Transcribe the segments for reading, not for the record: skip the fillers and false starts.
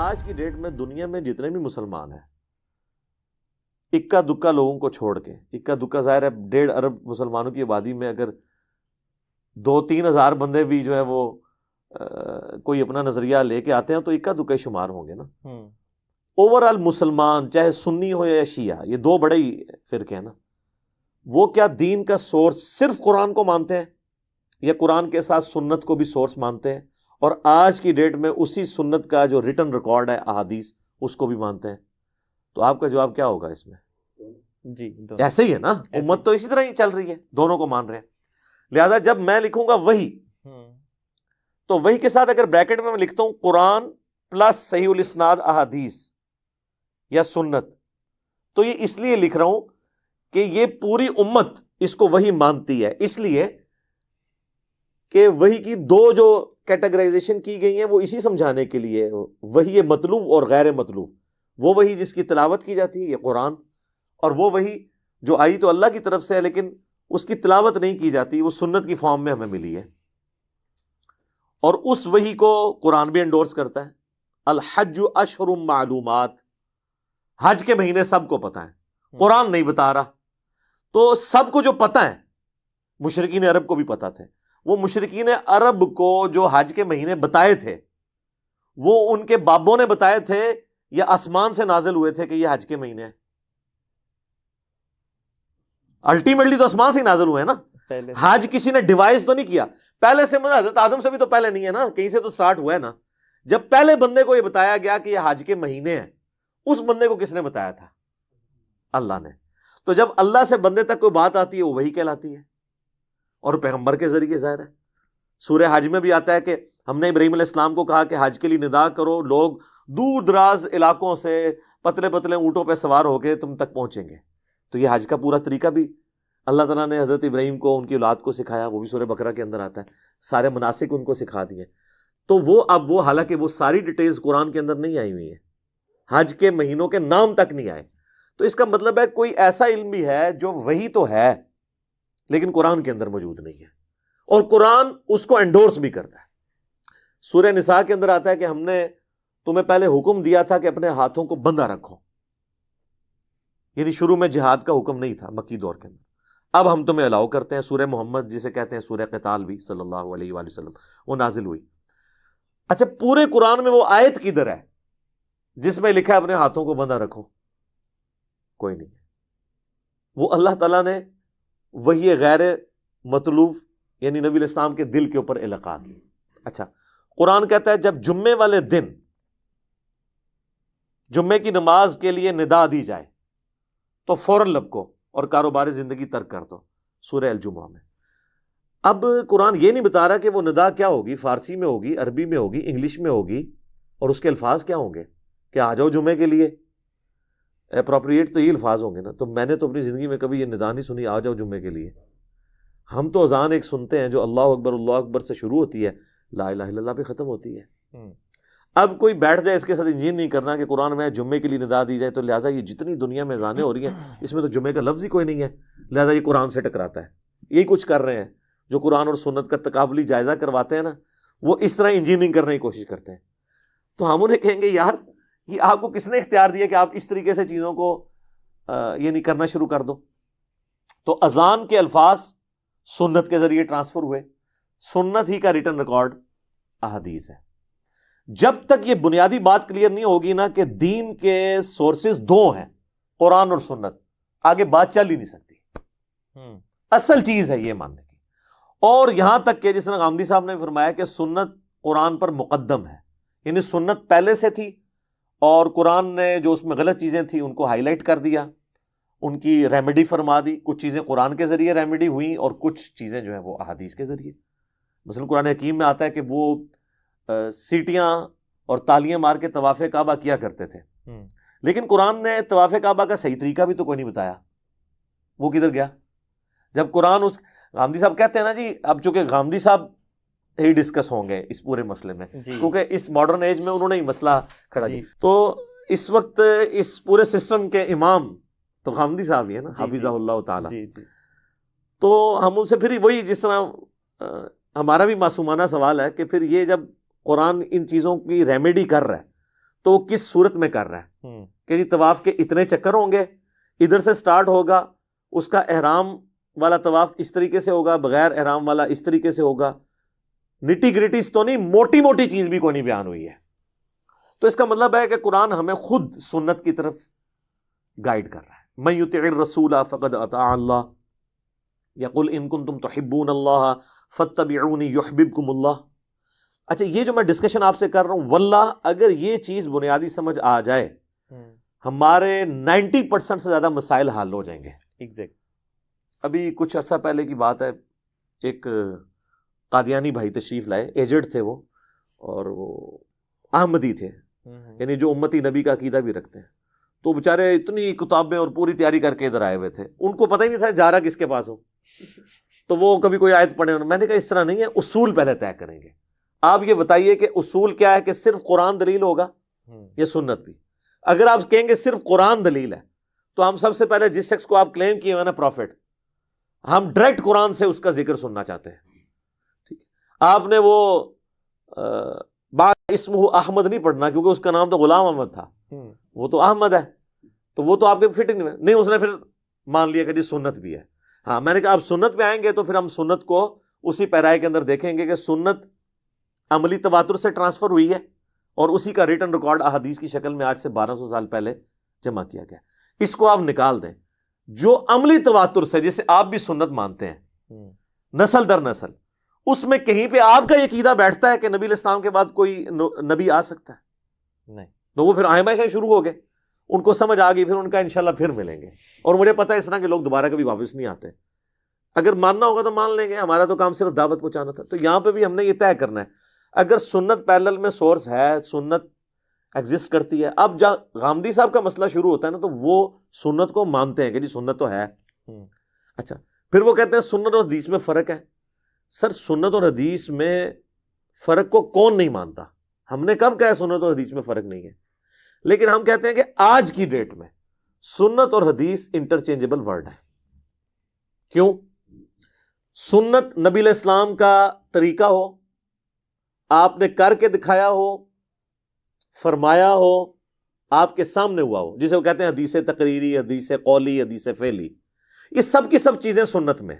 آج کی ڈیٹ میں دنیا میں جتنے بھی مسلمان ہیں اکا دکا لوگوں کو چھوڑ کے، اکا دکا ظاہر ہے 1.5 ارب مسلمانوں کی آبادی میں اگر 2-3 ہزار بندے بھی جو ہے وہ کوئی اپنا نظریہ لے کے آتے ہیں تو اکا دکا شمار ہوں گے نا۔ اوور آل مسلمان چاہے سنی ہو یا شیعہ، یہ 2 بڑے ہی فرقے ہیں نا، وہ کیا دین کا سورس صرف قرآن کو مانتے ہیں یا قرآن کے ساتھ سنت کو بھی سورس مانتے ہیں، اور آج کی ڈیٹ میں اسی سنت کا جو ریٹن ریکارڈ ہے احادیث اس کو بھی مانتے ہیں؟ تو آپ کا جواب کیا ہوگا اس میں؟ جی ایسے ہی ہے نا، امت تو اسی طرح ہی چل رہی ہے، دونوں کو مان رہے ہیں۔ لہذا جب میں لکھوں گا وحی، تو وحی کے ساتھ اگر بریکٹ میں لکھتا ہوں قرآن پلس صحیح الاسناد احادیث یا سنت، تو یہ اس لیے لکھ رہا ہوں کہ یہ پوری امت اس کو وحی مانتی ہے، اس لیے کہ وحی کی 2 جو کیٹیگرائزیشن کی گئی ہیں وہ اسی سمجھانے کے لیے، وحی مطلوب اور غیر مطلوب۔ وہ وحی جس کی تلاوت کی جاتی ہے یہ قرآن، اور وہ وحی جو آئی تو اللہ کی طرف سے ہے لیکن اس کی تلاوت نہیں کی جاتی، وہ سنت کی فارم میں ہمیں ملی ہے، اور اس وحی کو قرآن بھی انڈورس کرتا ہے۔ الحج اشہر معلومات، حج کے مہینے سب کو پتہ ہیں، قرآن نہیں بتا رہا، تو سب کو جو پتہ ہے مشرکین عرب کو بھی پتہ تھے، وہ مشرکین عرب کو جو حج کے مہینے بتائے تھے وہ ان کے بابوں نے بتائے تھے یا آسمان سے نازل ہوئے تھے کہ یہ حج کے مہینے ہیں؟ الٹیمیٹلی تو آسمان سے ہی نازل ہوئے ہیں نا۔ حج کسی نے ڈیوائز تو نہیں کیا، پہلے سے حضرت آدم سے بھی تو پہلے نہیں ہے نا، کہیں سے تو سٹارٹ ہوا ہے نا۔ جب پہلے بندے کو یہ بتایا گیا کہ یہ حج کے مہینے ہیں، اس بندے کو کس نے بتایا تھا؟ اللہ نے۔ تو جب اللہ سے بندے تک کوئی بات آتی ہے وہ وہی کہلاتی ہے، اور پیغمبر کے ذریعے ظاہر ہے۔ سورہ حج میں بھی آتا ہے کہ ہم نے ابراہیم علیہ السلام کو کہا کہ حج کے لیے ندا کرو، لوگ دور دراز علاقوں سے پتلے پتلے اونٹوں پہ سوار ہو کے تم تک پہنچیں گے۔ تو یہ حج کا پورا طریقہ بھی اللہ تعالیٰ نے حضرت ابراہیم کو، ان کی اولاد کو سکھایا، وہ بھی سورہ بقرہ کے اندر آتا ہے، سارے مناسک ان کو سکھا دیے۔ تو وہ اب وہ حالانکہ وہ ساری ڈیٹیلز قرآن کے اندر نہیں آئی ہوئی ہیں، حج کے مہینوں کے نام تک نہیں آئے، تو اس کا مطلب ہے کوئی ایسا علم بھی ہے جو وہی تو ہے لیکن قرآن کے اندر موجود نہیں ہے، اور قرآن اس کو انڈورس بھی کرتا ہے۔ سورہ نساء کے اندر آتا ہے کہ ہم نے تمہیں پہلے حکم دیا تھا کہ اپنے ہاتھوں کو بندھا رکھو، یعنی شروع میں جہاد کا حکم نہیں تھا مکی دور کے اندر، اب ہم تمہیں الاؤ کرتے ہیں۔ سورہ محمد جسے کہتے ہیں سورہ قتال بھی، صلی اللہ علیہ وآلہ وسلم، وہ نازل ہوئی۔ اچھا، پورے قرآن میں وہ آیت کدھر ہے جس میں لکھا ہے اپنے ہاتھوں کو بندھا رکھو؟ کوئی نہیں ہے۔ وہ اللہ تعالیٰ نے وہی غیر مطلوب یعنی نبی علیہ السلام کے دل کے اوپر القاء کی۔ اچھا، قرآن کہتا ہے جب جمعے والے دن جمعے کی نماز کے لیے ندا دی جائے تو فوراً لپکو اور کاروبار زندگی ترک کر دو، سورہ الجمعہ میں۔ اب قرآن یہ نہیں بتا رہا کہ وہ ندا کیا ہوگی، فارسی میں ہوگی، عربی میں ہوگی، انگلش میں ہوگی، اور اس کے الفاظ کیا ہوں گے کہ آ جاؤ جمعے کے لیے، اپروپریٹ تو یہ الفاظ ہوں گے نا۔ تو میں نے تو اپنی زندگی میں کبھی یہ ندا نہیں سنی آ جاؤ جمعے کے لیے۔ ہم تو اذان ایک سنتے ہیں جو اللہ اکبر سے شروع ہوتی ہے، لا الہ الا اللہ پہ ختم ہوتی ہے۔ اب کوئی بیٹھ جائے اس کے ساتھ انجین نہیں کرنا کہ قرآن میں جمعے کے لیے ندا دی جائے، تو لہٰذا یہ جتنی دنیا میں اذانیں ہو رہی ہیں اس میں تو جمعے کا لفظ ہی کوئی نہیں ہے، لہٰذا یہ قرآن سے ٹکراتا ہے۔ یہی کچھ کر رہے ہیں جو قرآن اور سنت کا تقابلی جائزہ کرواتے ہیں نا، وہ اس طرح انجینئرنگ کرنے کی کوشش کرتے ہیں۔ تو ہم انہیں کہیں گے یار یہ آپ کو کس نے اختیار دیا کہ آپ اس طریقے سے چیزوں کو یہ نہیں کرنا شروع کر دو؟ تو اذان کے الفاظ سنت کے ذریعے ٹرانسفر ہوئے، سنت ہی کا ریٹن ریکارڈ احادیث ہے۔ جب تک یہ بنیادی بات کلیئر نہیں ہوگی نا کہ دین کے سورسز 2 ہیں، قرآن اور سنت، آگے بات چل ہی نہیں سکتی۔ اصل چیز ہے یہ ماننے کی۔ اور یہاں تک کہ جس طرح غامدی صاحب نے فرمایا کہ سنت قرآن پر مقدم ہے، یعنی سنت پہلے سے تھی اور قرآن نے جو اس میں غلط چیزیں تھیں ان کو ہائی لائٹ کر دیا، ان کی ریمیڈی فرما دی۔ کچھ چیزیں قرآن کے ذریعے ریمیڈی ہوئیں اور کچھ چیزیں جو ہیں وہ احادیث کے ذریعے۔ مثلا قرآن حکیم میں آتا ہے کہ وہ سیٹیاں اور تالیاں مار کے طواف کعبہ کیا کرتے تھے، لیکن قرآن نے طواف کعبہ کا صحیح طریقہ بھی تو کوئی نہیں بتایا، وہ کدھر گیا؟ جب قرآن اس غامدی صاحب کہتے ہیں نا جی، اب چونکہ غامدی صاحب ہی ڈسکس ہوں گے اس پورے مسئلے میں، کیونکہ اس ماڈرن ایج میں انہوں نے ہی مسئلہ کھڑا کیا، تو اس وقت اس پورے سسٹم کے امام تو غامدی صاحب ہی ہے نا، حافظہ اللہ تعالی۔ تو ہم ان سے پھر وہی جس طرح ہمارا بھی معصومانہ سوال ہے کہ پھر یہ جب قرآن ان چیزوں کی ریمیڈی کر رہا ہے تو وہ کس صورت میں کر رہا ہے کہ جی طواف کے اتنے چکر ہوں گے، ادھر سے سٹارٹ ہوگا، اس کا احرام والا طواف اس طریقے سے ہوگا، بغیر احرام والا اس طریقے سے ہوگا. نٹی گریٹیز تو نہیں، موٹی موٹی چیز بھی کوئی نہیں بیان ہوئی ہے. تو اس کا مطلب ہے کہ قرآن ہمیں خود سنت کی طرف گائیڈ کر رہا ہے. من یطع الرسول فقد اطاع اللہ، یقول ان کنتم تحبون اللہ فاتبعونی یحببکم اللہ. اچھا یہ جو میں ڈسکشن آپ سے کر رہا ہوں، واللہ اگر یہ چیز بنیادی سمجھ آ جائے ہمارے 90% سے زیادہ مسائل حل ہو جائیں گے. ایگزیکٹ. ابھی کچھ عرصہ پہلے کی بات ہے، ایک قادیانی بھائی تشریف لائے، ایجڈ تھے وہ، اور وہ احمدی تھے، یعنی جو امتی نبی کا عقیدہ بھی رکھتے ہیں. تو بیچارے اتنی کتابیں اور پوری تیاری کر کے ادھر آئے ہوئے تھے، ان کو پتہ ہی نہیں تھا جا رہا کس کے پاس ہو. تو وہ کبھی کوئی آیت پڑھے، میں نے کہا اس طرح نہیں ہے، اصول پہلے طے کریں گے. آپ یہ بتائیے کہ اصول کیا ہے، کہ صرف قرآن دلیل ہوگا یا سنت بھی؟ اگر آپ کہیں گے صرف قرآن دلیل ہے تو ہم سب سے پہلے جس شخص کو آپ کلیم کیے ہوئے نا پروفٹ، ہم ڈائریکٹ قرآن سے اس کا ذکر سننا چاہتے ہیں. ٹھیک ہے، آپ نے وہ اسمہ احمد نہیں پڑھنا کیونکہ اس کا نام تو غلام احمد تھا، وہ تو احمد ہے، تو وہ تو آپ کے فٹ نہیں، اس نے پھر مان لیا کہ جی سنت بھی ہے. ہاں میں نے کہا آپ سنت پہ آئیں گے تو پھر ہم سنت کو اسی پیرائے کے اندر دیکھیں گے کہ سنت عملی تواتر سے ٹرانسفر ہوئی ہے اور اسی کا ریٹن ریکارڈ احادیث کی شکل میں آج سے 1200 سال پہلے جمع کیا گیا. اس کو آپ نکال دیں. جو عملی تواتر سے جسے آپ بھی سنت مانتے ہیں نسل در نسل، اس میں کہیں پہ آپ کا یہ عقیدہ بیٹھتا ہے کہ نبی علیہ السلام کے بعد کوئی نبی آ سکتا ہے؟ نہیں. تو وہ پھر آئمہ سے شروع ہو گئے، ان کو سمجھ آ گئی، پھر ان کا انشاءاللہ پھر ملیں گے. اور مجھے پتہ ہے اس طرح کے لوگ دوبارہ کبھی واپس نہیں آتے. اگر ماننا ہوگا تو مان لیں گے، ہمارا تو کام صرف دعوت پہنچانا تھا. تو یہاں پہ بھی ہم نے یہ طے کرنا ہے اگر سنت پیرلل میں سورس ہے، سنت ایگزسٹ کرتی ہے. اب جب غامدی صاحب کا مسئلہ شروع ہوتا ہے نا تو وہ سنت کو مانتے ہیں کہ جی سنت تو ہے. اچھا پھر وہ کہتے ہیں سنت اور حدیث میں فرق ہے. سر سنت اور حدیث میں فرق کو کون نہیں مانتا؟ ہم نے کب کہا سنت اور حدیث میں فرق نہیں ہے؟ لیکن ہم کہتے ہیں کہ آج کی ڈیٹ میں سنت اور حدیث انٹرچینجبل ورڈ ہے. کیوں؟ سنت نبی علیہ السلام کا طریقہ ہو، آپ نے کر کے دکھایا ہو، فرمایا ہو، آپ کے سامنے ہوا ہو، جسے وہ کہتے ہیں حدیث تقریری، حدیث قولی، حدیث فعلی. یہ سب کی سب چیزیں سنت میں.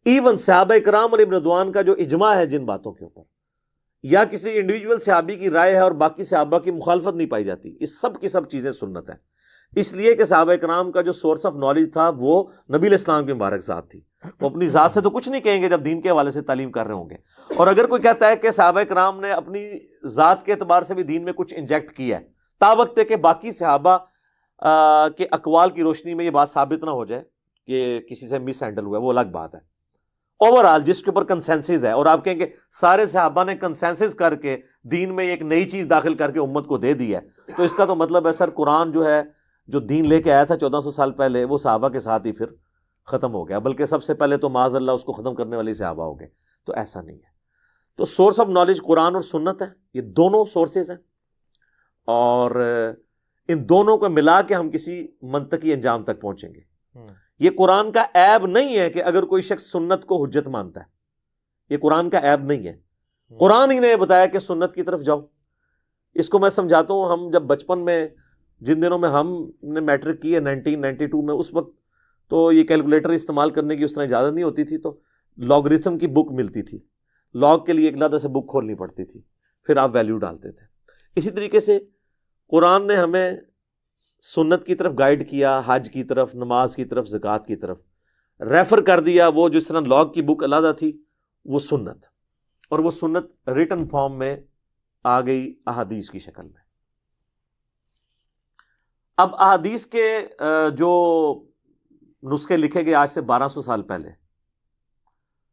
ایون صحابہ کرام اور ابن رضوان کا جو اجماع ہے جن باتوں کے اوپر، یا کسی انڈیویجول صحابی کی رائے ہے اور باقی صحابہ کی مخالفت نہیں پائی جاتی، یہ سب کی سب چیزیں سنت ہیں. اس لیے کہ صحابہ کرام کا جو سورس آف نالج تھا وہ نبی علیہ السلام کی مبارک ذات تھی. وہ اپنی ذات سے تو کچھ نہیں کہیں گے جب دین کے حوالے سے تعلیم کر رہے ہوں گے. اور اگر کوئی کہتا ہے کہ صحابہ کرام نے اپنی ذات کے اعتبار سے بھی دین میں کچھ انجیکٹ کیا ہے، تا وقت ہے کہ باقی صحابہ کے اقوال کی روشنی میں یہ بات ثابت نہ ہو جائے کہ کسی سے مس ہینڈل ہوا ہے، وہ الگ بات ہے. اوورآل جس کے اوپر کنسنسس ہے، اور آپ کہیں کہ سارے صحابہ نے کنسنسس کر کے دین میں ایک نئی چیز داخل کر کے امت کو دے دی ہے، تو اس کا تو مطلب ہے سر قرآن جو ہے جو دین لے کے آیا تھا 1400 سال پہلے، وہ صحابہ کے ساتھ ہی پھر ختم ہو گیا، بلکہ سب سے پہلے تو معاذ اللہ اس کو ختم کرنے والے صحابہ ہو گئے. تو ایسا نہیں ہے. تو سورس آف نالج قرآن اور سنت ہے، یہ دونوں سورسز ہیں، اور ان دونوں کو ملا کے ہم کسی منطقی انجام تک پہنچیں گے. یہ قرآن کا عیب نہیں ہے کہ اگر کوئی شخص سنت کو حجت مانتا ہے، یہ قرآن کا عیب نہیں ہے. قرآن ہی نے بتایا کہ سنت کی طرف جاؤ. اس کو میں سمجھاتا ہوں، ہم جب بچپن میں جن دنوں میں ہم نے میٹرک کی ہے 1992 میں، اس وقت تو یہ کیلکولیٹر استعمال کرنے کی اس طرح اجازت نہیں ہوتی تھی، تو لاگرتھم کی بک ملتی تھی، لاگ کے لیے ایک علیحدہ سے بک کھولنی پڑتی تھی، پھر آپ ویلیو ڈالتے تھے. اسی طریقے سے قرآن نے ہمیں سنت کی طرف گائیڈ کیا، حج کی طرف، نماز کی طرف، زکوٰۃ کی طرف ریفر کر دیا. وہ جس طرح لاگ کی بک علیحدہ تھی وہ سنت، اور وہ سنت ریٹن فارم میں آ گئی احادیث کی شکل میں. اب احادیث کے جو نسخے لکھے گئے آج سے 1200 سال پہلے،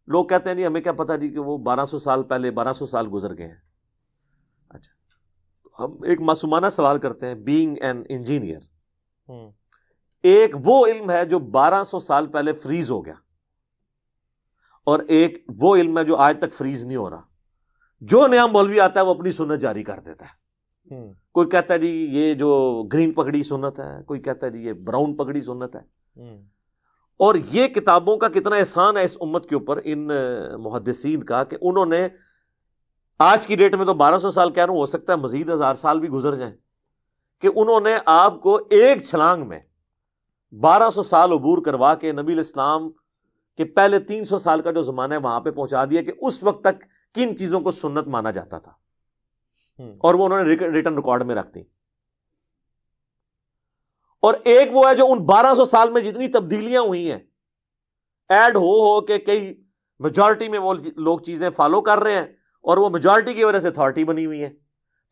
لوگ کہتے ہیں جی ہمیں کیا پتہ جی کہ وہ 1200 سال پہلے 1200 سال گزر گئے ہیں. اچھا ہم ایک معصومانہ سوال کرتے ہیں، بینگ این انجینئر، ایک وہ علم ہے جو 1200 سال پہلے فریز ہو گیا، اور ایک وہ علم ہے جو آج تک فریز نہیں ہو رہا. جو نیا مولوی آتا ہے وہ اپنی سنت جاری کر دیتا ہے. کوئی کہتا ہے جی یہ جو گرین پگڑی سنت ہے، کوئی کہتا ہے جی یہ براؤن پگڑی سنت ہے. اور یہ کتابوں کا کتنا احسان ہے اس امت کے اوپر، ان محدثین کا، کہ انہوں نے آج کی ڈیٹ میں تو 1200 سال کہہ رہا ہوں، ہو سکتا ہے مزید 1000 سال بھی گزر جائیں، کہ انہوں نے آپ کو ایک چھلانگ میں 1200 سال عبور کروا کے نبی الاسلام کے پہلے 300 سال کا جو زمانہ ہے وہاں پہ پہنچا دیا کہ اس وقت تک کن چیزوں کو سنت مانا جاتا تھا، اور وہ انہوں نے ریٹن ریکارڈ میں رکھ دی. اور ایک وہ ہے جو ان 1200 سال میں جتنی تبدیلیاں ہوئی ہیں ایڈ ہو کے کئی میجورٹی میں وہ لوگ چیزیں فالو کر رہے ہیں، اور وہ میجورٹی کی وجہ سے اتھارٹی بنی ہوئی ہے.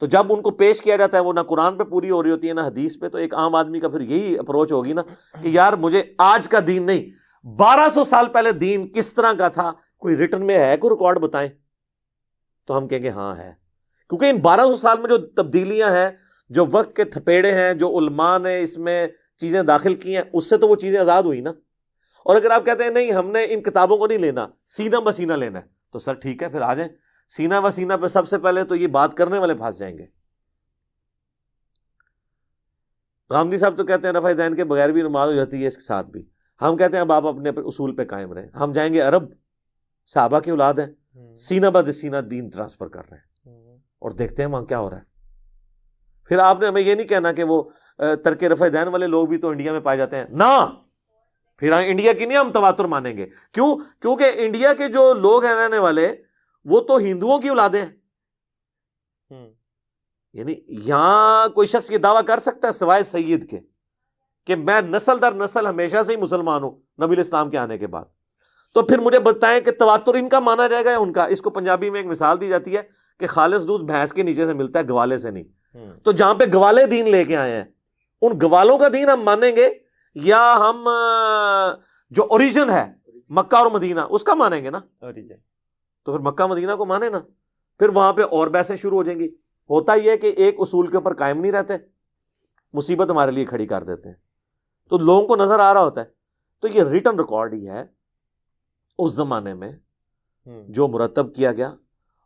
تو جب ان کو پیش کیا جاتا ہے وہ نہ قرآن پہ پوری ہو رہی ہوتی ہے نہ حدیث پہ، تو ایک عام آدمی کا پھر یہی اپروچ ہوگی نا کہ یار مجھے آج کا دین نہیں، 1200 سال پہلے دین کس طرح کا تھا، کوئی ریٹن میں ہے، کوئی ریکارڈ بتائیں. تو ہم کہیں گے ہاں ہے، کیونکہ ان 1200 سال میں جو تبدیلیاں ہیں، جو وقت کے تھپیڑے ہیں، جو علماء نے اس میں چیزیں داخل کی ہیں، اس سے تو وہ چیزیں آزاد ہوئی نا. اور اگر آپ کہتے ہیں نہیں ہم نے ان کتابوں کو نہیں لینا، سینہ بسینہ لینا ہے، تو سر ٹھیک ہے پھر آ جائیں. سینہ بسینہ پہ سب سے پہلے تو یہ بات کرنے والے پھنس جائیں گے. غامدی صاحب تو کہتے ہیں رفع ذہن کے بغیر بھی نماز ہو جاتی ہے، اس کے ساتھ بھی. ہم کہتے ہیں اب آپ اپنے اصول پہ قائم رہیں. ہم جائیں گے عرب، صحابہ کی اولاد ہیں، سینہ بد سینہ دین ٹرانسفر کر رہے ہیں، اور دیکھتے ہیں وہاں کیا ہو رہا ہے. پھر آپ نے ہمیں یہ نہیں کہنا کہ وہ ترک رفع ذہن والے لوگ بھی تو انڈیا میں پائے جاتے ہیں نہ. پھر انڈیا کی نہیں ہم تواتر مانیں گے. کیوں؟ کیونکہ انڈیا کے جو لوگ ہیں رہنے والے وہ تو ہندوؤں کی اولادیں ہیں. یعنی یہاں کوئی شخص یہ دعویٰ کر سکتا ہے سوائے سید کے کہ میں نسل در نسل ہمیشہ سے ہی مسلمان ہوں نبی الاسلام کے آنے کے بعد. تو پھر مجھے بتائیں کہ تواتر ان کا مانا جائے گا یا ان کا؟ اس کو پنجابی میں ایک مثال دی جاتی ہے کہ خالص دودھ بھینس کے نیچے سے ملتا ہے، گوالے سے نہیں. تو جہاں پہ گوالے دین لے کے آئے ہیں ان گوالوں کا دین ہم مانیں گے، یا ہم جو اوریجن ہے مکہ اور مدینہ اس کا مانیں گے نا؟ تو پھر مکہ مدینہ کو مانے نا. پھر وہاں پہ اور بحثیں شروع ہو جائیں گی. ہوتا یہ ہے کہ ایک اصول کے اوپر قائم نہیں رہتے، مصیبت ہمارے لیے کھڑی کر دیتے ہیں. تو لوگوں کو نظر آ رہا ہوتا ہے. تو یہ ریٹن ریکارڈ ہی ہے اس زمانے میں جو مرتب کیا گیا،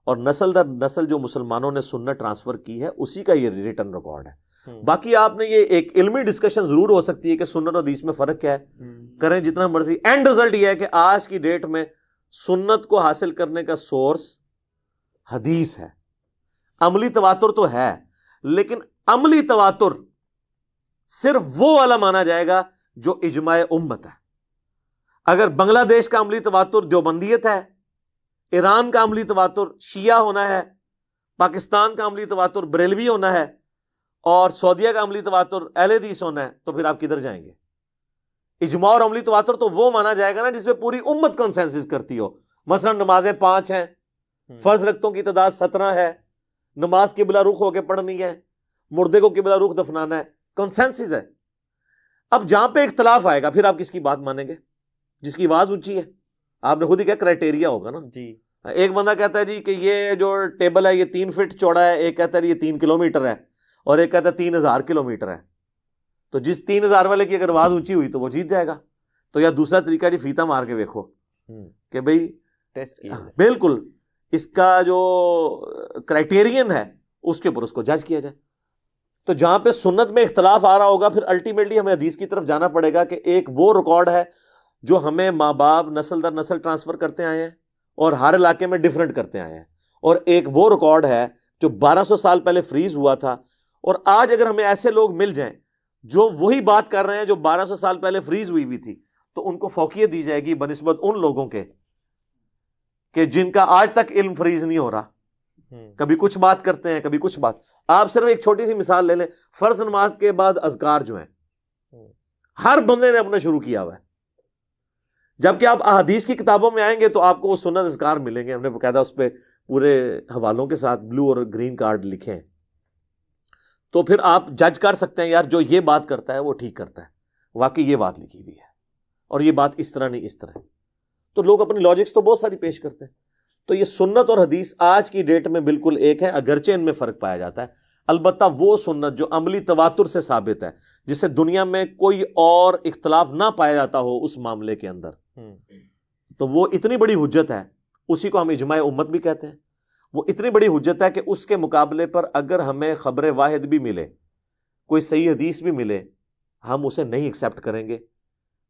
اور نسل در نسل جو مسلمانوں نے سنت ٹرانسفر کی ہے اسی کا یہ ریٹن ریکارڈ ہے. باقی آپ نے یہ ایک علمی ڈسکشن ضرور ہو سکتی ہے کہ سنت اور حدیث میں فرق کیا ہے، کریں جتنا مرضی. اینڈ رزلٹ یہ ہے کہ آج کی ڈیٹ میں سنت کو حاصل کرنے کا سورس حدیث ہے. عملی تواتر تو ہے، لیکن عملی تواتر صرف وہ والا مانا جائے گا جو اجماع امت ہے. اگر بنگلہ دیش کا عملی تواتر دیوبندیت ہے، ایران کا عملی تواتر شیعہ ہونا ہے، پاکستان کا عملی تواتر بریلوی ہونا ہے، اور سعودیہ کا عملی تواتر اہل حدیث ہونا ہے، تو پھر آپ کدھر جائیں گے؟ اجماع اور عملی تواتر تو وہ مانا جائے گا نا جس میں پوری امت کنسنسس کرتی ہو. مثلا نمازیں 5 ہیں، فرض رکعتوں کی تعداد 17 ہے، نماز قبلہ رخ ہو کے پڑھنی ہے، مردے کو قبلہ رخ دفنانا ہے، کنسنسس ہے. اب جہاں پہ اختلاف آئے گا پھر آپ کس کی بات مانیں گے؟ جس کی آواز اونچی ہے. آپ نے خود ہی کہا کرائٹیریا ہوگا نا جی. ایک بندہ کہتا ہے جی کہ یہ جو ٹیبل ہے یہ 3 فٹ چوڑا ہے، ایک کہتا ہے یہ 3 کلومیٹر ہے، اور ایک کہتا ہے 3000 کلومیٹر ہے. تو جس 3000 والے کی اگر آواز اونچی ہوئی تو وہ جیت جائے گا. تو یا دوسرا طریقہ جی فیتا مار کے دیکھو کہ بھئی ٹیسٹ کیا بالکل اس کا جو کرائٹیرین ہے اس کے اوپر اس کو جج کیا جائے. تو جہاں پہ سنت میں اختلاف آ رہا ہوگا پھر الٹیمیٹلی ہمیں حدیث کی طرف جانا پڑے گا کہ ایک وہ ریکارڈ ہے جو ہمیں ماں باپ نسل در نسل ٹرانسفر کرتے آئے ہیں اور ہر علاقے میں ڈیفرنٹ کرتے آئے ہیں، اور ایک وہ ریکارڈ ہے جو 1200 سال پہلے فریز ہوا تھا. اور آج اگر ہمیں ایسے لوگ مل جائیں جو وہی بات کر رہے ہیں جو 1200 سال پہلے فریز ہوئی بھی تھی، تو ان کو فوقیت دی جائے گی بنسبت ان لوگوں کے کہ جن کا آج تک علم فریز نہیں ہو رہا. کبھی کچھ بات کرتے ہیں کبھی کچھ بات. آپ صرف ایک چھوٹی سی مثال لے لیں، فرض نماز کے بعد اذکار جو ہیں ہر بندے نے اپنا شروع کیا ہوا ہے، جبکہ آپ احادیث کی کتابوں میں آئیں گے تو آپ کو وہ سنت اذکار ملیں گے. ہم نے باقاعدہ اس پہ پورے حوالوں کے ساتھ بلو اور گرین کارڈ لکھے ہیں. تو پھر آپ جج کر سکتے ہیں یار جو یہ بات کرتا ہے وہ ٹھیک کرتا ہے، واقعی یہ بات لکھی ہوئی ہے، اور یہ بات اس طرح نہیں اس طرح. تو لوگ اپنی لاجکس تو بہت ساری پیش کرتے ہیں. تو یہ سنت اور حدیث آج کی ڈیٹ میں بالکل ایک ہے، اگرچہ ان میں فرق پایا جاتا ہے. البتہ وہ سنت جو عملی تواتر سے ثابت ہے، جس سے دنیا میں کوئی اور اختلاف نہ پایا جاتا ہو اس معاملے کے اندر، تو وہ اتنی بڑی حجت ہے. اسی کو ہم اجماع امت بھی کہتے ہیں. وہ اتنی بڑی حجت ہے کہ اس کے مقابلے پر اگر ہمیں خبر واحد بھی ملے، کوئی صحیح حدیث بھی ملے، ہم اسے نہیں ایکسیپٹ کریں گے.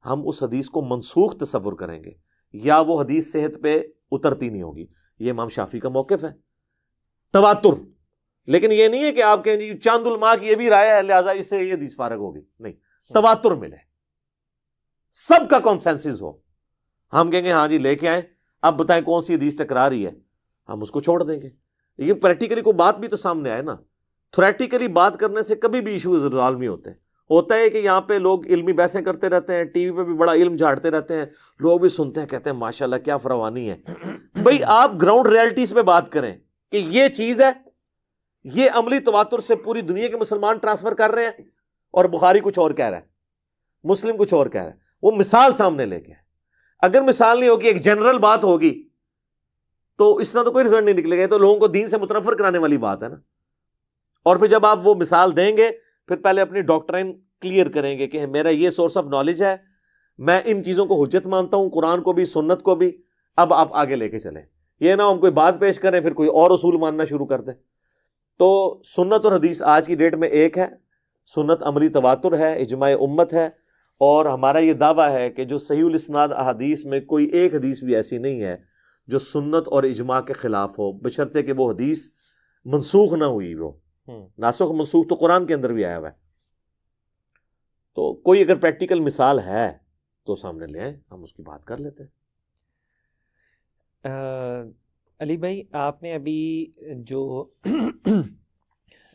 ہم اس حدیث کو منسوخ تصور کریں گے، یا وہ حدیث صحت پہ اترتی نہیں ہوگی. یہ امام شافعی کا موقف ہے. تواتر لیکن یہ نہیں ہے کہ آپ کہیں جی چاند الماء کی یہ بھی رائے ہے لہٰذا اس سے یہ حدیث فارغ ہوگی، نہیں، تواتر ملے، سب کا کنسنسس ہو، ہم کہیں گے ہاں جی لے کے آئیں، اب بتائیں کون سی حدیث ٹکرا رہی ہے، ہم اس کو چھوڑ دیں گے۔ یہ پریکٹیکلی کوئی بات بھی تو سامنے آئے نا، تھوریٹیکلی بات کرنے سے کبھی بھی ایشوز ریزالو نہیں ہوتے۔ ہوتا ہے کہ یہاں پہ لوگ علمی بحثیں کرتے رہتے ہیں، ٹی وی پہ بھی بڑا علم جھاڑتے رہتے ہیں، لوگ بھی سنتے ہیں، کہتے ہیں ماشاءاللہ کیا فراوانی ہے۔ بھئی آپ گراؤنڈ ریالٹیز پہ بات کریں کہ یہ چیز ہے، یہ عملی تواتر سے پوری دنیا کے مسلمان ٹرانسفر کر رہے ہیں، اور بخاری کچھ اور کہہ رہا ہے، مسلم کچھ اور کہہ رہا ہے، وہ مثال سامنے لے کے۔ اگر مثال نہیں ہوگی، ایک جنرل بات ہوگی تو اس طرح تو کوئی رزلٹ نہیں نکلے گا، تو لوگوں کو دین سے متنفر کرانے والی بات ہے نا۔ اور پھر جب آپ وہ مثال دیں گے، پھر پہلے اپنی ڈاکٹرائن کلیئر کریں گے کہ میرا یہ سورس آف نالج ہے، میں ان چیزوں کو حجت مانتا ہوں، قرآن کو بھی سنت کو بھی، اب آپ آگے لے کے چلیں۔ یہ نہ ہم کوئی بات پیش کریں پھر کوئی اور اصول ماننا شروع کر دیں۔ تو سنت اور حدیث آج کی ڈیٹ میں ایک ہے، سنت عملی تواتر ہے، اجماع امت ہے، اور ہمارا یہ دعویٰ ہے کہ جو صحیح الاسناد احادیث میں کوئی ایک حدیث بھی ایسی نہیں ہے جو سنت اور اجماع کے خلاف ہو، بشرطے کہ وہ حدیث منسوخ نہ ہوئی ہو۔ ناسخ منسوخ تو قرآن کے اندر بھی آیا ہوا ہے۔ تو کوئی اگر پریکٹیکل مثال ہے تو سامنے لے آئیں، ہم اس کی بات کر لیتے ہیں۔ علی بھائی، آپ نے ابھی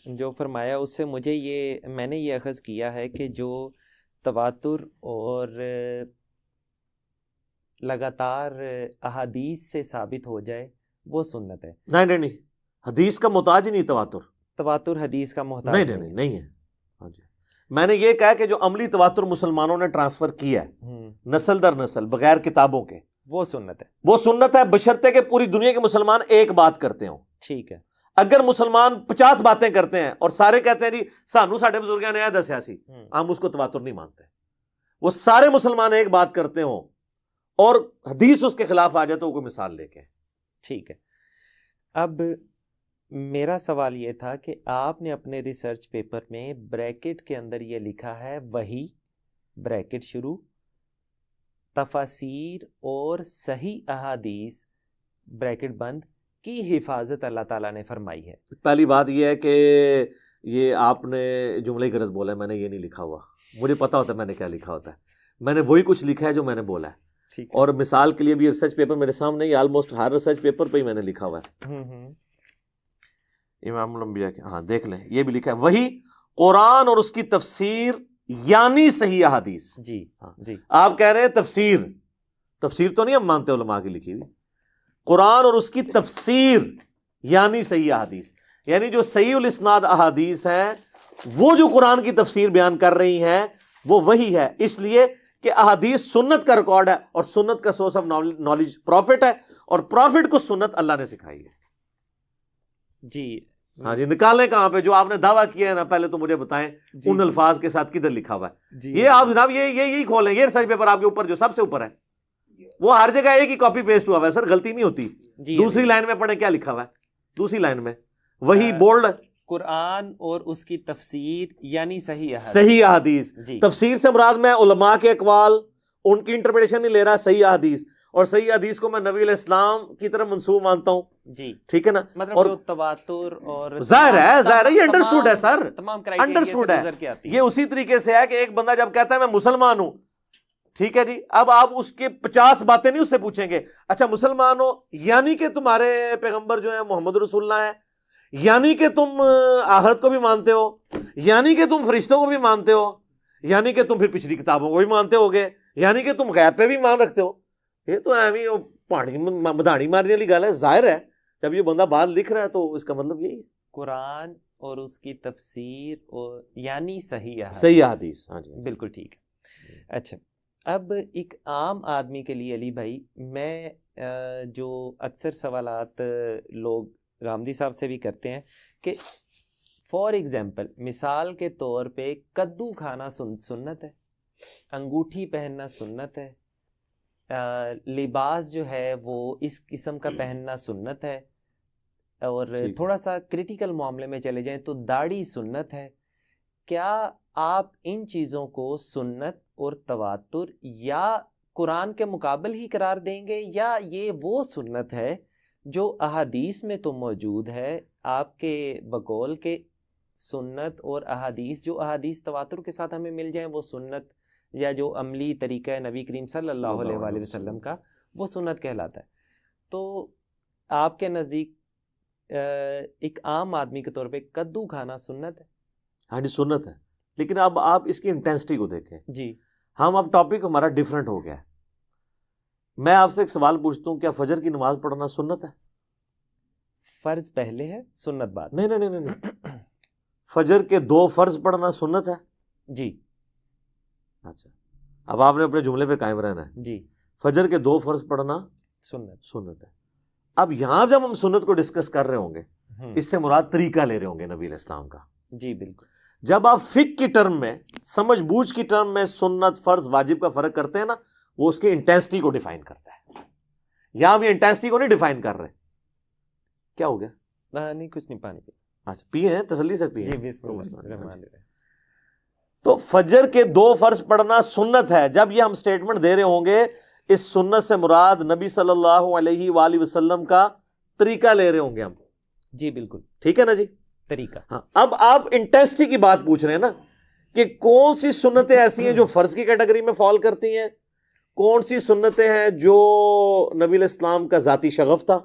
جو فرمایا اس سے میں نے یہ اخذ کیا ہے کہ جو تواتر اور لگاتار احادیث سے ثابت ہو جائے وہ سنت ہے۔ نہیں، حدیث کا محتاج ہی نہیں تواتر حدیث کا محتاج نہیں ہے۔ ہاں جی، میں نے یہ کہا کہ جو عملی تواتر مسلمانوں نے ٹرانسفر کیا ہے نسل در نسل بغیر کتابوں کے، وہ سنت ہے۔ وہ سنت ہے بشرطے کہ پوری دنیا کے مسلمان ایک بات کرتے ہوں۔ ٹھیک ہے، اگر مسلمان 50 باتیں کرتے ہیں اور سارے کہتے ہیں جی سانو ساڈے بزرگاں نے دسیا سی، ہم اس کو تواتر نہیں مانتے۔ وہ سارے مسلمان ایک بات کرتے ہوں اور حدیث اس کے خلاف آ جائے تو وہ کوئی مثال لے کے۔ ٹھیک ہے، اب میرا سوال یہ تھا کہ آپ نے اپنے ریسرچ پیپر میں بریکٹ کے اندر یہ لکھا ہے وحی بریکٹ شروع تفاسیر اور صحیح احادیث بریکٹ بند کی حفاظت اللہ تعالیٰ نے فرمائی ہے۔ پہلی بات یہ ہے کہ یہ آپ نے جملہ غلط بولا ہے، میں نے یہ نہیں لکھا ہوا، مجھے پتا ہوتا ہے میں نے کیا لکھا ہوتا ہے، میں نے وہی کچھ لکھا ہے جو میں نے بولا ہے۔ اور مثال کے لیے بھی ریسرچ پیپر میرے سامنے ہی، آلموسٹ ہر ریسرچ پیپر پہ ہی میں نے لکھا ہوا ہے۔ امام الانبیاء کے، ہاں دیکھ لیں، یہ بھی لکھا ہے وہی قرآن اور اس کی تفسیر یعنی صحیح احادیث۔ جی جی، آپ کہہ رہے ہیں تفسیر تو نہیں ہم مانتے علماء کی لکھی ہوئی، قرآن اور اس کی تفسیر یعنی صحیح احادیث، یعنی جو صحیح الاسناد احادیث ہیں وہ جو قرآن کی تفسیر بیان کر رہی ہیں وہ وہی ہے، اس لیے کہ احادیث سنت کا ریکارڈ ہے، اور سنت کا سورس آف نالج پروفٹ ہے، اور پروفٹ کو سنت اللہ نے سکھائی ہے۔ جی ہاں جی، نکالیں کہاں پہ؟ جو آپ نے دعویٰ کیا ہے نا، پہلے تو مجھے بتائیں ان الفاظ کے ساتھ کدھر لکھا ہوا ہے؟ یہ آپ جناب یہی کھولیں، یہ ریسرچ پیپر آپ کے اوپر جو سب سے اوپر ہے، وہ ہر جگہ ایک ہی کاپی پیسٹ ہوا ہے سر، غلطی نہیں ہوتی۔ دوسری لائن میں پڑھیں کیا لکھا ہوا ہے، دوسری لائن میں وہی بولڈ قرآن اور اس کی تفسیر یعنی صحیح احادیث۔ تفسیر سے مراد میں علماء کے اقوال، ان کی انٹرپریٹیشن نہیں لے رہا، صحیح احادیث، اور صحیح حدیث کو میں نبی علیہ السلام کی طرف منسوب مانتا ہوں۔ جی ٹھیک ہے نا، مطلب جو تواتر اور ظاہر ہے یہ انڈرسٹوڈ ہے سر، تمام انڈرسٹوڈ ہے۔ یہ اسی طریقے سے ہے کہ ایک بندہ جب کہتا ہے میں مسلمان ہوں، ٹھیک ہے جی، اب آپ اس کے 50 باتیں نہیں اس سے پوچھیں گے، اچھا مسلمان ہو یعنی کہ تمہارے پیغمبر جو ہے محمد رسول اللہ ہے، یعنی کہ تم آخرت کو بھی مانتے ہو، یعنی کہ تم فرشتوں کو بھی مانتے ہو، یعنی کہ تم پھر پچھلی کتابوں کو بھی مانتے ہوگے، یعنی کہ تم غیب پہ بھی مان رکھتے ہو۔ یہ تو ایویں پانی مدھاڑی مارنے والی گل ہے۔ ظاہر ہے جب یہ بندہ بات لکھ رہا ہے تو اس کا مطلب یہی ہے، قرآن اور اس کی تفسیر اور یعنی صحیح حدیث۔ ہاں جی، بالکل ٹھیک ہے۔ اچھا، اب ایک عام آدمی کے لیے علی بھائی، میں جو اکثر سوالات لوگ غامدی صاحب سے بھی کرتے ہیں کہ فار ایگزامپل، مثال کے طور پہ کدو کھانا سنت ہے، انگوٹھی پہننا سنت ہے، لباس جو ہے وہ اس قسم کا پہننا سنت ہے، اور تھوڑا سا کریٹیکل معاملے میں چلے جائیں تو داڑھی سنت ہے۔ کیا آپ ان چیزوں کو سنت اور تواتر یا قرآن کے مقابل ہی قرار دیں گے، یا یہ وہ سنت ہے جو احادیث میں تو موجود ہے آپ کے بقول کے سنت اور احادیث، جو احادیث تواتر کے ساتھ ہمیں مل جائیں وہ سنت، یا جو عملی طریقہ ہے نبی کریم صلی اللہ علیہ وآلہ وسلم کا وہ سنت کہلاتا ہے. تو آپ کے نزدیک ایک عام آدمی کے طور پہ کدو کھانا سنت ہے؟ ہاں جی سنت ہے، لیکن اب آپ اس کی انٹینسٹی کو دیکھیں. جی ہم اب ٹاپک ہمارا ڈیفرنٹ ہو گیا ہے. میں آپ سے ایک سوال پوچھتا ہوں، کیا فجر کی نماز پڑھنا سنت ہے؟ فرض پہلے ہے، سنت بعد. نہیں نہیں نہیں نہیں، فجر کے 2 فرض پڑھنا سنت ہے. جی اچھا، اب آپ نے اپنے جملے پہ قائم رہنا ہے. جی فجر کے 2 فرض پڑھنا سنت ہے. اب یہاں جب ہم سنت کو ڈسکس کر رہے ہوں گے، اس سے مراد طریقہ لے رہے ہوں گے نبی علیہ السلام کا. جی بالکل. جب آپ فقہ کی ٹرم میں، سمجھ بوجھ کی ٹرم میں سنت فرض واجب کا فرق کرتے ہیں نا، وہ اس کی انٹینسٹی کو ڈیفائن کرتا ہے. یہاں بھی انٹینسٹی کو نہیں ڈیفائن کر رہے. کیا ہو گیا؟ نہیں کچھ نہیں، پانی پی. اچھا پیے ہیں، تسلی سے پیے. جی بسم اللہ الرحمن الرحیم. تو فجر کے 2 فرض پڑھنا سنت ہے. جب یہ ہم سٹیٹمنٹ دے رہے ہوں گے، اس سنت سے مراد نبی صلی اللہ علیہ وآلہ وسلم کا طریقہ لے رہے ہوں گے ہم. جی بالکل ٹھیک ہے نا جی، طریقہ. ہاں اب آپ انٹینسٹی کی بات پوچھ رہے ہیں نا، کہ کون سی سنتیں ایسی ہیں جو فرض کی کیٹیگری میں فال کرتی ہیں، کون سی سنتیں ہیں جو نبی علیہ السلام کا ذاتی شغف تھا،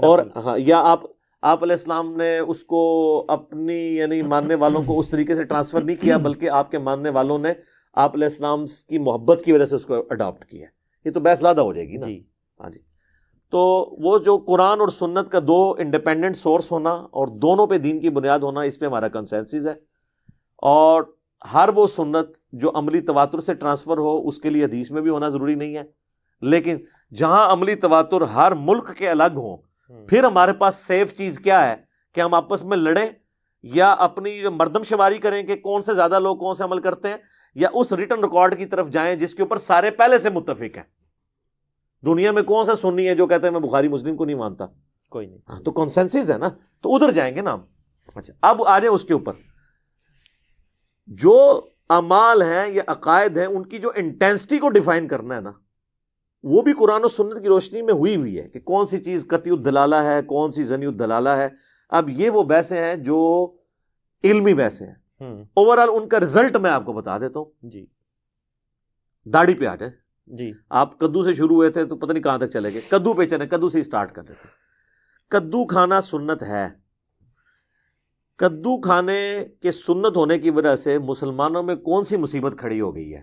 اور ہاں یا آپ علیہ السلام نے اس کو اپنی یعنی ماننے والوں کو اس طریقے سے ٹرانسفر نہیں کیا، بلکہ آپ کے ماننے والوں نے آپ علیہ السلام کی محبت کی وجہ سے اس کو اڈاپٹ کیا. یہ تو بحث لادہ ہو جائے گی نا. جی ہاں جی. تو وہ جو قرآن اور سنت کا 2 انڈیپینڈنٹ سورس ہونا اور دونوں پہ دین کی بنیاد ہونا، اس پہ ہمارا کنسنسس ہے. اور ہر وہ سنت جو عملی تواتر سے ٹرانسفر ہو، اس کے لیے حدیث میں بھی ہونا ضروری نہیں ہے. لیکن جہاں عملی تواتر ہر ملک کے الگ ہوں، پھر ہمارے پاس سیف چیز کیا ہے کہ ہم آپس میں لڑیں یا اپنی مردم شماری کریں کہ کون سے زیادہ لوگ کون سے عمل کرتے ہیں، یا اس ریٹن ریکارڈ کی طرف جائیں جس کے اوپر سارے پہلے سے متفق ہیں. دنیا میں کون سا سنی ہے جو کہتا ہے میں بخاری مسلم کو نہیں مانتا؟ کوئی نہیں. تو کنسنسس ہے نا، تو ادھر جائیں گے نا ہم. اچھا اب آ جائیں اس کے اوپر. جو اعمال ہیں یا عقائد ہیں، ان کی جو انٹینسٹی کو ڈیفائن کرنا ہے نا، وہ بھی قرآن و سنت کی روشنی میں ہوئی ہے کہ کون سی چیز قطعی الدلالہ ہے، کون سی ظنی الدلالہ ہے. اب یہ وہ بحثیں ہیں جو علمی بحثیں ہیں. اوورآل ان کا رزلٹ میں آپ کو بتا دیتا ہوں. جی داڑھی پہ آ جائیں. جی آپ کدو سے شروع ہوئے تھے تو پتہ نہیں کہاں تک چلے گئے. کدو پہ چلیں، کدو سے اسٹارٹ کر دیتے. کدو کھانا سنت ہے. کدو کھانے کے سنت ہونے کی وجہ سے مسلمانوں میں کون سی مصیبت کھڑی ہو گئی ہے؟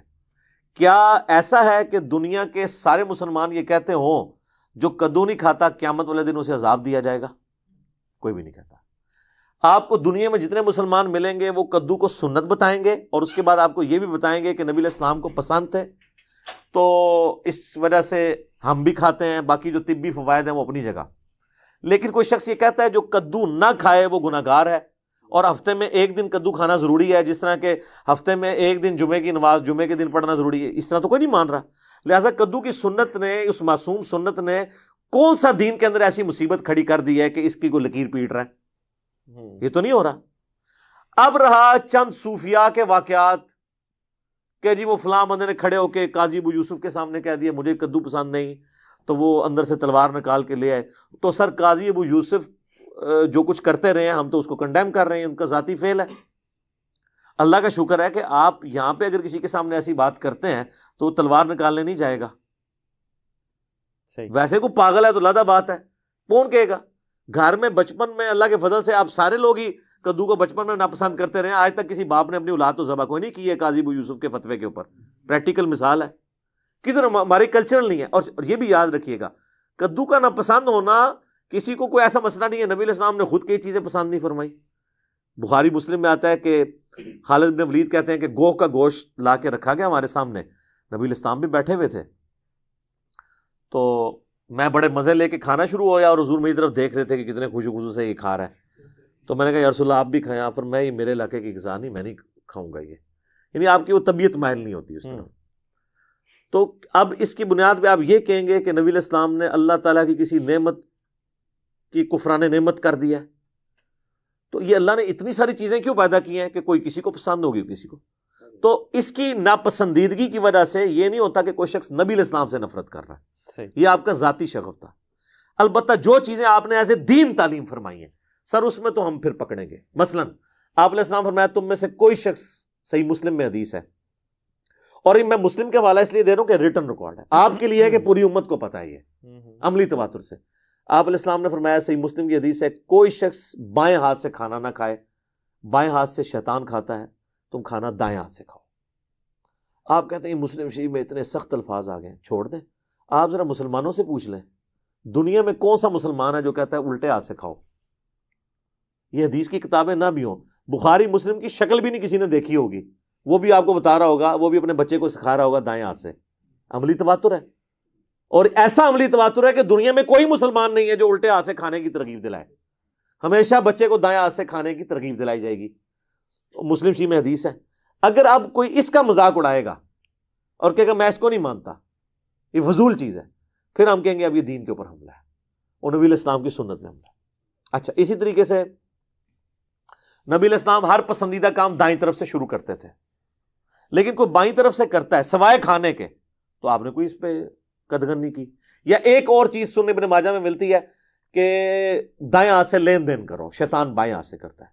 کیا ایسا ہے کہ دنیا کے سارے مسلمان یہ کہتے ہوں جو کدو نہیں کھاتا قیامت والے دن اسے عذاب دیا جائے گا؟ کوئی بھی نہیں کہتا. آپ کو دنیا میں جتنے مسلمان ملیں گے وہ کدو کو سنت بتائیں گے، اور اس کے بعد آپ کو یہ بھی بتائیں گے کہ نبی علیہ السلام کو پسند تھے، تو اس وجہ سے ہم بھی کھاتے ہیں. باقی جو طبی فوائد ہیں وہ اپنی جگہ. لیکن کوئی شخص یہ کہتا ہے جو کدو نہ کھائے وہ گناہگار ہے، اور ہفتے میں 1 دن کدو کھانا ضروری ہے، جس طرح کہ ہفتے میں 1 دن جمعے کی نماز جمعے کے دن پڑھنا ضروری ہے. اس طرح تو کوئی نہیں مان رہا. لہٰذا کدو کی سنت نے، اس معصوم سنت نے کون سا دین کے اندر ایسی مصیبت کھڑی کر دی ہے کہ اس کی کوئی لکیر پیٹ رہا ہے؟ یہ تو نہیں ہو رہا. اب رہا چند صوفیاء کے واقعات کہ جی وہ فلاں بندے نے کھڑے ہو کے قاضی ابو یوسف کے سامنے کہہ دیا مجھے کدو پسند نہیں، تو وہ اندر سے تلوار نکال کے لے آئے. تو سر قاضی ابو یوسف جو کچھ کرتے رہے ہیں ہم تو اس کو کنڈیم کر رہے ہیں، ان کا ذاتی فعل ہے. اللہ کا شکر ہے کہ آپ یہاں پہ اگر کسی کے سامنے ایسی بات کرتے ہیں تو وہ تلوار نکالنے نہیں جائے گا. ویسے کو پاگل ہے تو لادہ بات ہے، کون کہے گا؟ گھر میں بچپن میں اللہ کے فضل سے آپ سارے لوگ ہی کدو کو بچپن میں ناپسند کرتے رہے ہیں. آج تک کسی باپ نے اپنی اولاد تو ذبح کوئی نہیں کی ہے قاضی ابو یوسف کے فتوے کے اوپر. پریکٹیکل مثال ہے. کدھر ہماری کلچرل نہیں ہے. اور یہ بھی یاد رکھیے گا، کدو کا ناپسند ہونا کسی کو کوئی ایسا مسئلہ نہیں ہے. نبی علیہ السلام نے خود کئی چیزیں پسند نہیں فرمائی. بخاری مسلم میں آتا ہے کہ خالد بن ولید کہتے ہیں کہ گوہ کا گوشت لا کے رکھا گیا ہمارے سامنے، نبی علیہ السلام بھی بیٹھے ہوئے تھے، تو میں بڑے مزے لے کے کھانا شروع ہوا اور حضور میری طرف دیکھ رہے تھے کہ کتنے خوشی خوشی سے یہ کھا رہا ہے. تو میں نے کہا یا رسول اللہ آپ بھی کھائیں. آپ پر میں میرے علاقے کی غذا نہیں، میں نہیں کھاؤں گا یہ. یعنی آپ کی وہ طبیعت مائل نہیں ہوتی اس طرح. تو اب اس کی بنیاد پہ آپ یہ کہیں گے کہ نبی علیہ السلام نے اللہ تعالیٰ کی کسی نعمت کی کفران نعمت کر دیا. تو یہ اللہ نے اتنی ساری چیزیں کیوں پیدا کی ہیں کہ کوئی کسی کو پسند ہوگی کسی کو. تو اس کی ناپسندیدگی کی وجہ سے یہ نہیں ہوتا کہ کوئی شخص نبی علیہ السلام سے نفرت کر رہا ہے. یہ آپ کا ذاتی شغف تھا. البتہ جو چیزیں آپ نے ایسے دین تعلیم فرمائی ہیں سر اس میں تو ہم پھر پکڑیں گے. مثلا آپ علیہ السلام فرمایا تم میں سے کوئی شخص, صحیح مسلم میں حدیث ہے, اور میں مسلم کے حوالہ اس لیے دے رہا ہوں کہ ریٹن ریکارڈ ہے آپ کے لیے ہے کہ پوری امت کو پتہ ہے یہ عملی تواتر سے. آپ علیہ السلام نے فرمایا, صحیح مسلم کی حدیث ہے, کوئی شخص بائیں ہاتھ سے کھانا نہ کھائے, بائیں ہاتھ سے شیطان کھاتا ہے, تم کھانا دائیں ہاتھ سے کھاؤ. آپ کہتے ہیں مسلم شریف میں اتنے سخت الفاظ آ گئے, چھوڑ دیں. آپ ذرا مسلمانوں سے پوچھ لیں, دنیا میں کون سا مسلمان ہے جو کہتا ہے الٹے ہاتھ سے کھاؤ. یہ حدیث کی کتابیں نہ بھی ہوں, بخاری مسلم کی شکل بھی نہیں کسی نے دیکھی ہوگی, وہ بھی آپ کو بتا رہا ہوگا, وہ بھی اپنے بچے کو سکھا رہا ہوگا دائیں ہاتھ سے. عملی تواتر ہے, اور ایسا عملی تواتر ہے کہ دنیا میں کوئی مسلمان نہیں ہے جو الٹے ہاتھ سے کھانے کی ترغیب دلائے. ہمیشہ بچے کو دائیں ہاتھ سے کھانے کی ترغیب دلائی جائے گی. مسلم شریف میں حدیث ہے. اگر اب کوئی اس کا مذاق اڑائے گا اور کہے گا میں اس کو نہیں مانتا, یہ فضول چیز ہے, پھر ہم کہیں گے اب یہ دین کے اوپر حملہ ہے اور نبی علیہ السلام کی سنت میں حملہ ہے. اچھا, اسی طریقے سے نبی علیہ السلام ہر پسندیدہ کام دائیں طرف سے شروع کرتے تھے, لیکن کوئی بائیں طرف سے کرتا ہے سوائے کھانے کے تو آپ نے کوئی اس پہ قدغن نہیں کی. یا ایک اور چیز سنن ابن ماجہ میں ملتی ہے کہ دائیں ہاتھ سے لین دین کرو, شیطان بائیں ہاتھ سے کرتا ہے.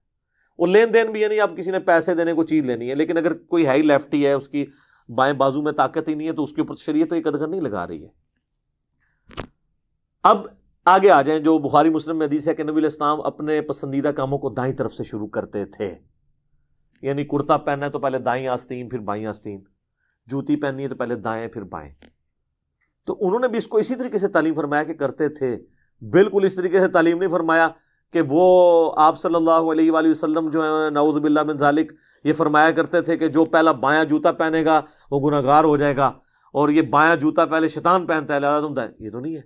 وہ لین دین بھی یعنی آپ کسی نے پیسے دینے کو چیز لینی ہے, لیکن اگر کوئی ہے ہی لیفٹی ہے, اس کی بائیں بازو میں طاقت ہی نہیں ہے, تو اس کے اوپر شریعت تو یہ قدغن نہیں لگا رہی ہے. اب آگے آ جائیں, جو بخاری مسلم میں حدیث ہے کہ نبی علیہ السلام اپنے پسندیدہ کاموں کو دائیں طرف سے شروع کرتے تھے. یعنی کرتا پہننا ہے تو پہلے دائیں آستین پھر بائیں آستین, جوتی پہننی ہے تو پہلے دائیں پھر بائیں. تو انہوں نے بھی اس کو اسی طریقے سے تعلیم فرمایا کہ کرتے تھے. بالکل اس طریقے سے تعلیم نہیں فرمایا کہ وہ آپ صلی اللہ علیہ وآلہ وسلم جو ہے نعوذ باللہ من ذالک یہ فرمایا کرتے تھے کہ جو پہلا بایاں جوتا پہنے گا وہ گناہگار ہو جائے گا, اور یہ بایاں جوتا پہلے شیطان پہنتا ہے لہذا تم, یہ تو نہیں ہے.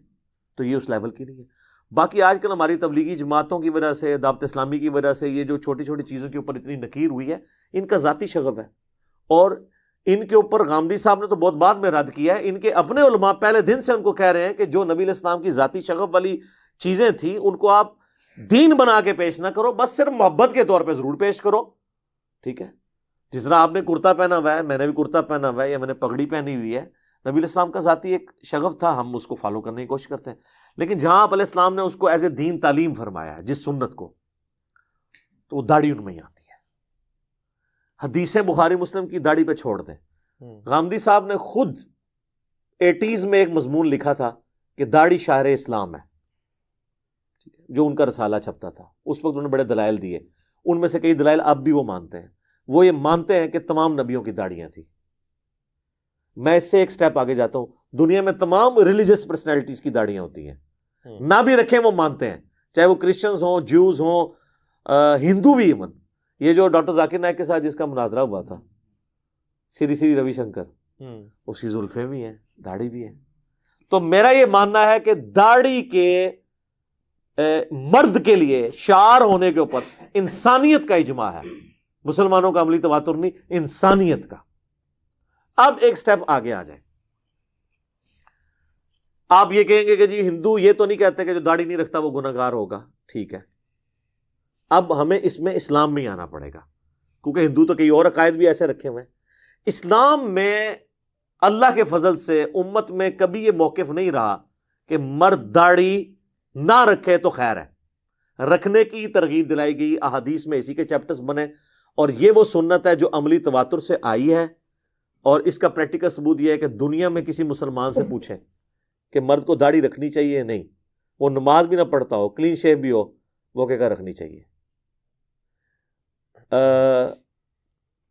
تو یہ اس لیول کی نہیں ہے. باقی آج کل ہماری تبلیغی جماعتوں کی وجہ سے, دعوت اسلامی کی وجہ سے یہ جو چھوٹی چھوٹی چیزوں کے اوپر اتنی نکیر ہوئی ہے, ان کا ذاتی شغف ہے, اور ان کے اوپر غامدی صاحب نے تو بہت بعد میں رد کیا ہے. ان کے اپنے علماء پہلے دن سے ان کو کہہ رہے ہیں کہ جو نبی علیہ السلام کی ذاتی شغف والی چیزیں تھیں ان کو آپ دین بنا کے پیش نہ کرو, بس صرف محبت کے طور پہ ضرور پیش کرو. ٹھیک ہے, جس طرح آپ نے کرتا پہنا ہوا ہے, میں نے بھی کرتا پہنا ہوا ہے, یا میں نے پگڑی پہنی ہوئی ہے, نبی علیہ السلام کا ذاتی ایک شغف تھا, ہم اس کو فالو کرنے کی کوشش کرتے ہیں. لیکن جہاں آپ علیہ السلام نے اس کو ایز اے دین تعلیم فرمایا ہے, جس سنت کو, تو وہ داڑھی ان میں ہی آتی ہے. حدیثیں بخاری مسلم کی داڑھی پہ چھوڑ دیں. غامدی صاحب نے خود 80s میں ایک مضمون لکھا تھا کہ داڑھی شاہر اسلام ہے, جو ان کا رسالہ چھپتا تھا. اس وقت انہوں نے بڑے دلائل دیے, ان میں سے کئی دلائل اب بھی وہ مانتے ہیں. وہ یہ مانتے ہیں کہ تمام نبیوں کی داڑیاں تھیں. میں اس سے ایک سٹیپ آگے جاتا ہوں, دنیا میں تمام ریلیجس پرسنالٹیز کی داڑیاں ہوتی ہیں, نہ بھی رکھیں وہ مانتے ہیں, چاہے وہ کرسچنز ہوں, جیوز ہوں, ہندو بھی. ایون یہ جو ڈاکٹر ذاکر نائک کے ساتھ جس کا مناظرہ ہوا تھا, سری سری روی شنکر, اس کی زلفیں بھی ہیں, داڑھی بھی ہے. تو میرا یہ ماننا ہے کہ داڑھی کے مرد کے لیے شعار ہونے کے اوپر انسانیت کا اجماع ہے, مسلمانوں کا عملی تواتر نہیں, انسانیت کا. اب ایک سٹیپ آگے آ جائیں. آپ یہ کہیں گے کہ جی ہندو یہ تو نہیں کہتے کہ جو داڑھی نہیں رکھتا وہ گناہگار ہوگا. ٹھیک ہے, اب ہمیں اس میں اسلام میں آنا پڑے گا, کیونکہ ہندو تو کئی اور عقائد بھی ایسے رکھے ہوئے ہیں. اسلام میں اللہ کے فضل سے امت میں کبھی یہ موقف نہیں رہا کہ مرد داڑھی نہ رکھے تو خیر ہے, رکھنے کی ترغیب دلائی گئی. احادیث میں اسی کے چیپٹرز بنے, اور یہ وہ سنت ہے جو عملی تواتر سے آئی ہے. اور اس کا پریکٹیکل ثبوت یہ ہے کہ دنیا میں کسی مسلمان سے پوچھیں کہ مرد کو داڑھی رکھنی چاہیے یا نہیں, وہ نماز بھی نہ پڑھتا ہو, کلین شیو بھی ہو, وہ کہے گا رکھنی چاہیے.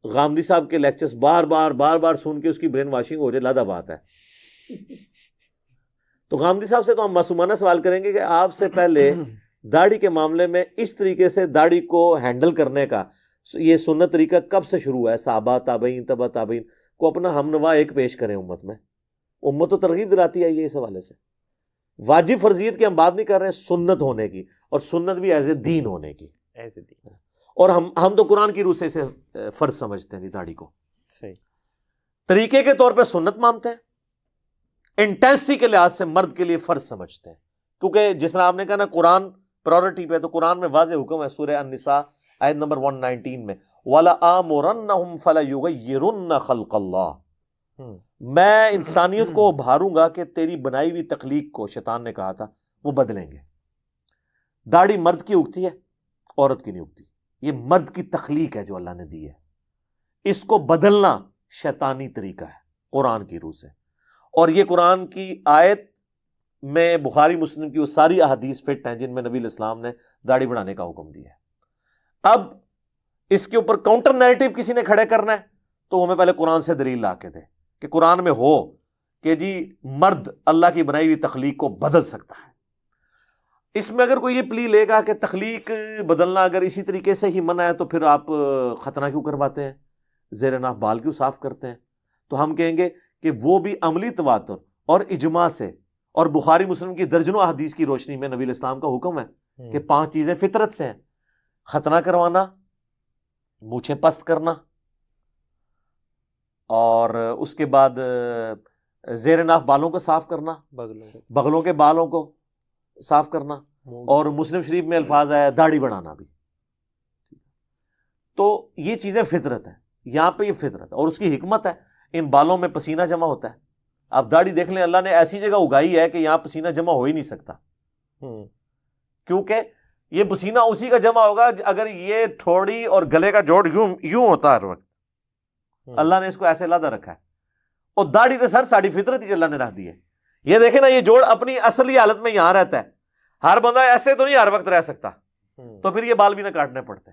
غامدی صاحب کے لیکچرز بار بار سن کے اس کی برین واشنگ ہو جائے, لادہ بات ہے. تو غامدی صاحب سے تو ہم معصومانہ سوال کریں گے کہ آپ سے پہلے داڑھی کے معاملے میں اس طریقے سے داڑھی کو ہینڈل کرنے کا یہ سنت طریقہ کب سے شروع ہے؟ صحابہ, تابعین, تبع تابعین کو اپنا ہم نوا ایک پیش کریں امت میں. امت تو ترغیب دلاتی آئی ہے اس حوالے سے. واجب فرضیت کی ہم بات نہیں کر رہے ہیں, سنت ہونے کی, اور سنت بھی ایز اے دین ہونے کی. ایز اے دین. اور ہم تو قرآن کی روح سے اسے فرض سمجھتے ہیں داڑھی کو. صحیح. طریقے کے طور پہ سنت مانتے ہیں, انٹینسٹی کے لحاظ سے مرد کے لیے فرض سمجھتے ہیں, کیونکہ جس طرح آپ نے کہا نا قرآن پرائورٹی پہ, تو قرآن میں واضح حکم ہے سورہ النساء آیت نمبر 119 میں, وَلَآمُرَنَّهُمْ فَلَيُغَيِّرُنَّ خَلْقَ اللَّهِ, میں انسانیت کو ابھاروں گا کہ تیری بنائی ہوئی تخلیق کو, شیطان نے کہا تھا, وہ بدلیں گے. داڑھی مرد کی اگتی ہے، عورت کی نہیں اگتی. یہ مرد کی تخلیق ہے جو اللہ نے دی ہے. اس کو بدلنا شیطانی طریقہ ہے قرآن کی روح سے. اور یہ قرآن کی آیت میں بخاری مسلم کی وہ ساری احادیث فٹ ہیں جن میں نبی علیہ السلام نے داڑھی بڑھانے کا حکم دیا ہے. اب اس کے اوپر کاؤنٹر نیریٹو کسی نے کھڑے کرنا ہے تو ہمیں پہلے قرآن سے دلیل لا کے دے کہ قرآن میں ہو کہ جی مرد اللہ کی بنائی ہوئی تخلیق کو بدل سکتا ہے. اس میں اگر کوئی یہ پلی لے گا کہ تخلیق بدلنا اگر اسی طریقے سے ہی منع ہے تو پھر آپ ختنہ کیوں کرواتے ہیں، زیر ناف بال کیوں صاف کرتے ہیں؟ تو ہم کہیں گے کہ وہ بھی عملی تواتر اور اجماع سے اور بخاری مسلم کی درجنوں احادیث کی روشنی میں نبی الاسلام کا حکم ہے کہ 5 چیزیں فطرت سے ہیں: ختنہ کروانا، مونچھیں پست کرنا، اور اس کے بعد زیر ناف بالوں کو صاف کرنا، بغلوں کے بالوں کو صاف کرنا، اور مسلم شریف میں الفاظ آیا داڑھی بڑھانا بھی. تو یہ چیزیں فطرت ہیں، یہاں پہ یہ فطرت ہے اور اس کی حکمت ہے. ان بالوں میں پسینہ جمع ہوتا ہے. آپ داڑھی دیکھ لیں، اللہ نے ایسی جگہ اگائی ہے کہ یہاں پسینہ جمع ہو ہی نہیں سکتا، کیونکہ یہ پسینہ اسی کا جمع ہوگا اگر یہ تھوڑی اور گلے کا جوڑ یوں ہوتا ہے ہر وقت. اللہ نے اس کو ایسے علیحدہ رکھا ہے. اور داڑھی تو سر ساڑی فطرت ہی اللہ نے رکھ دی ہے. یہ دیکھیں نا، یہ جوڑ اپنی اصلی حالت میں یہاں رہتا ہے. ہر بندہ ایسے تو نہیں ہر وقت رہ سکتا، تو پھر یہ بال بھی نہ کاٹنے پڑتے.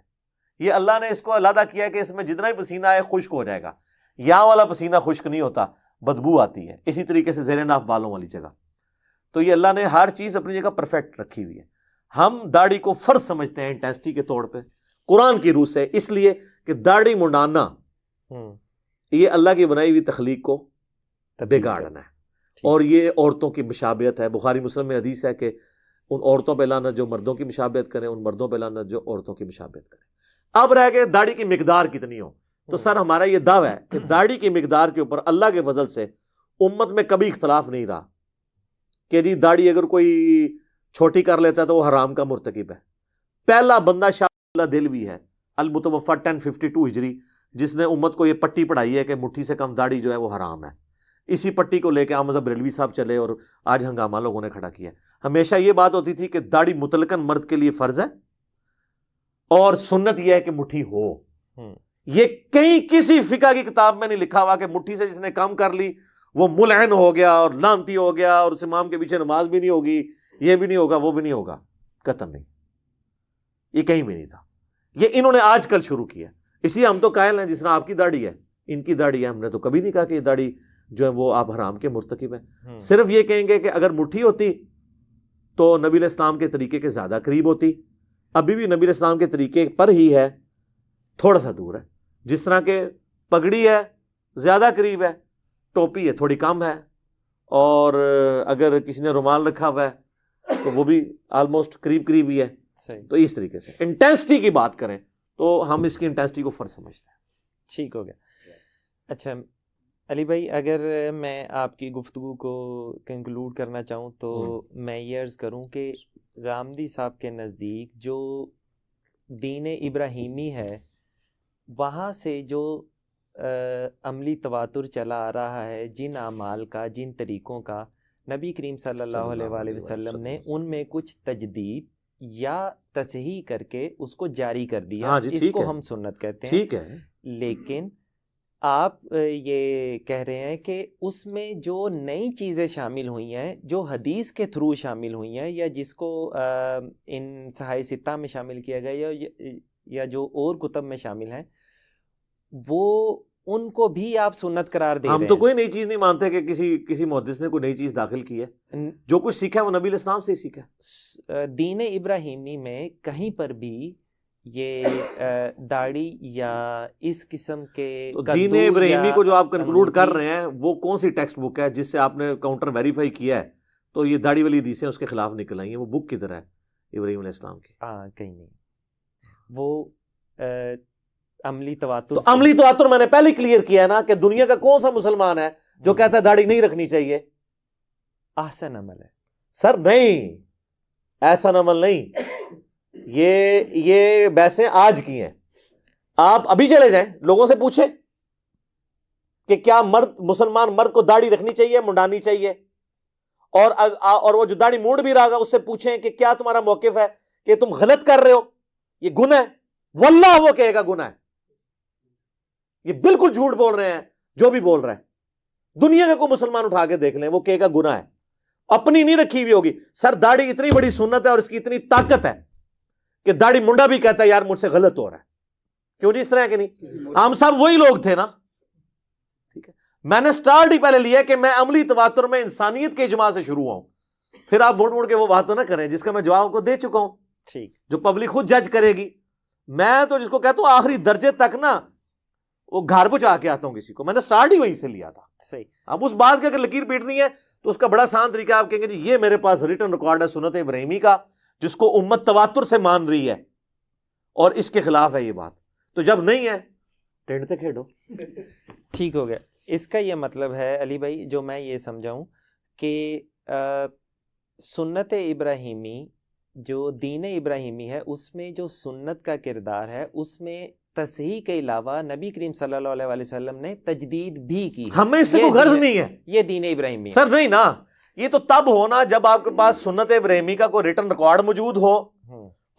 یہ اللہ نے اس کو علیحدہ کیا ہے کہ اس میں جتنا ہی پسینہ ہے خشک ہو جائے گا. یہاں والا پسینہ خشک نہیں ہوتا، بدبو آتی ہے. اسی طریقے سے زیر ناف بالوں والی جگہ. تو یہ اللہ نے ہر چیز اپنی جگہ پرفیکٹ رکھی ہوئی ہے. ہم داڑھی کو فرض سمجھتے ہیں انٹینسٹی کے طور پہ قرآن کی روح سے، اس لیے کہ داڑھی منڈانا یہ اللہ کی بنائی ہوئی تخلیق کو بگاڑنا ہے. اور یہ عورتوں کی مشابہت ہے. بخاری مسلم میں حدیث ہے کہ ان عورتوں پہ لعنت جو مردوں کی مشابہت کریں، ان مردوں پہ لعنت جو عورتوں کی مشابہت کریں. اب رہ گئے داڑھی کی مقدار کتنی ہو. تو سر ہمارا یہ دعویٰ ہے کہ داڑھی کی مقدار کے اوپر اللہ کے فضل سے امت میں کبھی اختلاف نہیں رہا کہ جی داڑھی اگر کوئی چھوٹی کر لیتا ہے تو وہ حرام کا مرتکب ہے. پہلا بندہ شاہ اللہ دہلوی ہے المتوفی 1052 ہجری جس نے امت کو یہ پٹی پڑھائی ہے کہ مٹھی سے کم داڑھی جو ہے وہ حرام ہے. اسی پٹی کو لے کے احمد بریلوی صاحب چلے اور آج ہنگامہ لوگوں نے کھڑا کیا. ہمیشہ یہ بات ہوتی تھی کہ داڑھی مطلقاً مرد کے لیے فرض ہے اور سنت یہ ہے کہ مٹھی ہو. یہ کہیں کسی فقہ کی کتاب میں نہیں لکھا ہوا کہ مٹھی سے جس نے کام کر لی وہ ملعن ہو گیا اور لعنتی ہو گیا اور اس امام کے پیچھے نماز بھی نہیں ہوگی، یہ بھی نہیں ہوگا، وہ بھی نہیں ہوگا. قطعاً نہیں، یہ کہیں بھی نہیں تھا. یہ انہوں نے آج کل شروع کیا. اسی ہم تو قائل ہیں جس طرح آپ کی داڑھی ہے ان کی داڑھی ہے، ہم نے تو کبھی نہیں کہا کہ یہ داڑھی جو ہے وہ آپ حرام کے مرتکب ہیں. صرف یہ کہیں گے کہ اگر مٹھی ہوتی تو نبی علیہ السلام کے طریقے کے زیادہ قریب ہوتی. ابھی بھی نبی علیہ السلام کے طریقے پر ہی ہے، تھوڑا سا دور ہے. جس طرح کہ پگڑی ہے زیادہ قریب ہے، ٹوپی ہے تھوڑی کم ہے، اور اگر کسی نے رومال رکھا ہوا ہے تو وہ بھی آلموسٹ قریب ہی ہے. تو اس طریقے سے انٹینسٹی کی بات کریں تو ہم اس کی انٹینسٹی کو فرض سمجھتے ہیں. ٹھیک ہو گیا. اچھا علی بھائی، اگر میں آپ کی گفتگو کو کنکلوڈ کرنا چاہوں تو میں یہ عرض کروں کہ غامدی صاحب کے نزدیک جو دین ابراہیمی ہے وہاں سے جو عملی تواتر چلا آ رہا ہے، جن اعمال کا، جن طریقوں کا، نبی کریم صلی اللہ علیہ وآلہ وسلم نے ان میں کچھ تجدید یا تصحیح کر کے اس کو جاری کر دیا. اس کو ہم سنت کہتے ہیں. ٹھیک ہے، لیکن آپ یہ کہہ رہے ہیں کہ اس میں جو نئی چیزیں شامل ہوئی ہیں، جو حدیث کے تھرو شامل ہوئی ہیں، یا جس کو ان صحاح ستہ میں شامل کیا گیا یا جو اور کتب میں شامل ہیں، وہ ان کو بھی آپ سنت قرار دے رہے ہیں. ہم تو کوئی نئی چیز نہیں مانتے کہ کسی محدث نے کوئی نئی چیز داخل کی ہے. جو کچھ سیکھا ہے وہ نبی علیہ السلام سے ہی سیکھا ہے. دین ابراہیمی میں کہیں پر بھی یہ داڑھی یا اس قسم کے دین ابراہیمی کو جو آپ کنکلوڈ کر رہے ہیں وہ کون سی ٹیکسٹ بک ہے جس سے آپ نے کاؤنٹر ویریفائی کیا ہے تو یہ داڑھی والی حدیثیں اس کے خلاف نکل آئی ہیں؟ وہ بک کدھر ہے ابراہیم علیہ السلام کی؟ کہیں نہیں. وہ عملی تواتر. تو عملی تواتر میں نے پہلے کلیئر کیا ہے نا کہ دنیا کا کون سا مسلمان ہے جو کہتا ہے داڑھی نہیں رکھنی چاہیے؟ احسن عمل ہے سر. نہیں، احسن عمل نہیں. یہ بحثیں آج کی ہیں. آپ ابھی چلے جائیں لوگوں سے پوچھیں کہ کیا مسلمان مرد کو داڑھی رکھنی چاہیے، منڈانی چاہیے؟ اور وہ جو داڑھی مونڈ بھی رہا گا اس سے پوچھیں کہ کیا تمہارا موقف ہے کہ تم غلط کر رہے ہو, یہ گناہ ہے, واللہ وہ کہے گا گناہ ہے, یہ بالکل جھوٹ بول رہے ہیں جو بھی بول رہا ہے. دنیا کا کوئی مسلمان اٹھا کے دیکھ لیں, وہ کہے گا گناہ ہے, اپنی نہیں رکھی ہوئی ہوگی. سر داڑھی اتنی بڑی سنت ہے اور اس کی اتنی طاقت ہے کہ داڑھی منڈا بھی کہتا ہے یار مجھ سے غلط ہو رہا ہے. کیوں جی, اس طرح ہے کہ نہیں؟ عام صاحب وہی لوگ تھے نا. ٹھیک ہے, میں نے سٹارٹ ہی پہلے لیا کہ میں عملی تواتر میں انسانیت کے اجماع سے شروع ہوں, پھر آپ مڑ مڑ کے وہ بات تو نہ کریں جس کا میں جواب کو دے چکا ہوں, ٹھیک, جو پبلک خود جج کرے گی. میں تو جس کو کہتا ہوں آخری درجے تک نا وہ گھر پہنچا کے آتا ہوں کسی کو, میں نے سٹارٹ ہی وہیں سے لیا تھا. صحیح. اب اس بات کی اگر لکیر پیٹنی ہے تو اس کا بڑا آسان طریقہ آپ کہیں گے جی یہ میرے پاس ریٹن ریکارڈ ہے سنت ابراہیمی کا جس کو امت تواتر سے مان رہی ہے اور اس کے خلاف ہے یہ بات. تو جب نہیں ہے ٹینٹ سے کھیڑو. ٹھیک ہو گیا. اس کا یہ مطلب ہے علی بھائی جو میں یہ سمجھاؤں کہ سنت ابراہیمی جو دین ابراہیمی ہے اس میں جو سنت کا کردار ہے اس میں تصحیح کے علاوہ نبی کریم صلی اللہ علیہ وسلم نے تجدید بھی کی. ہمیں اس سے کوئی غرض نہیں ہے, یہ دین ابراہیمی سر نہیں نا. یہ تو تب ہونا جب آپ کے پاس سنت ابراہیمی کا کوئی ریٹن ریکارڈ موجود ہو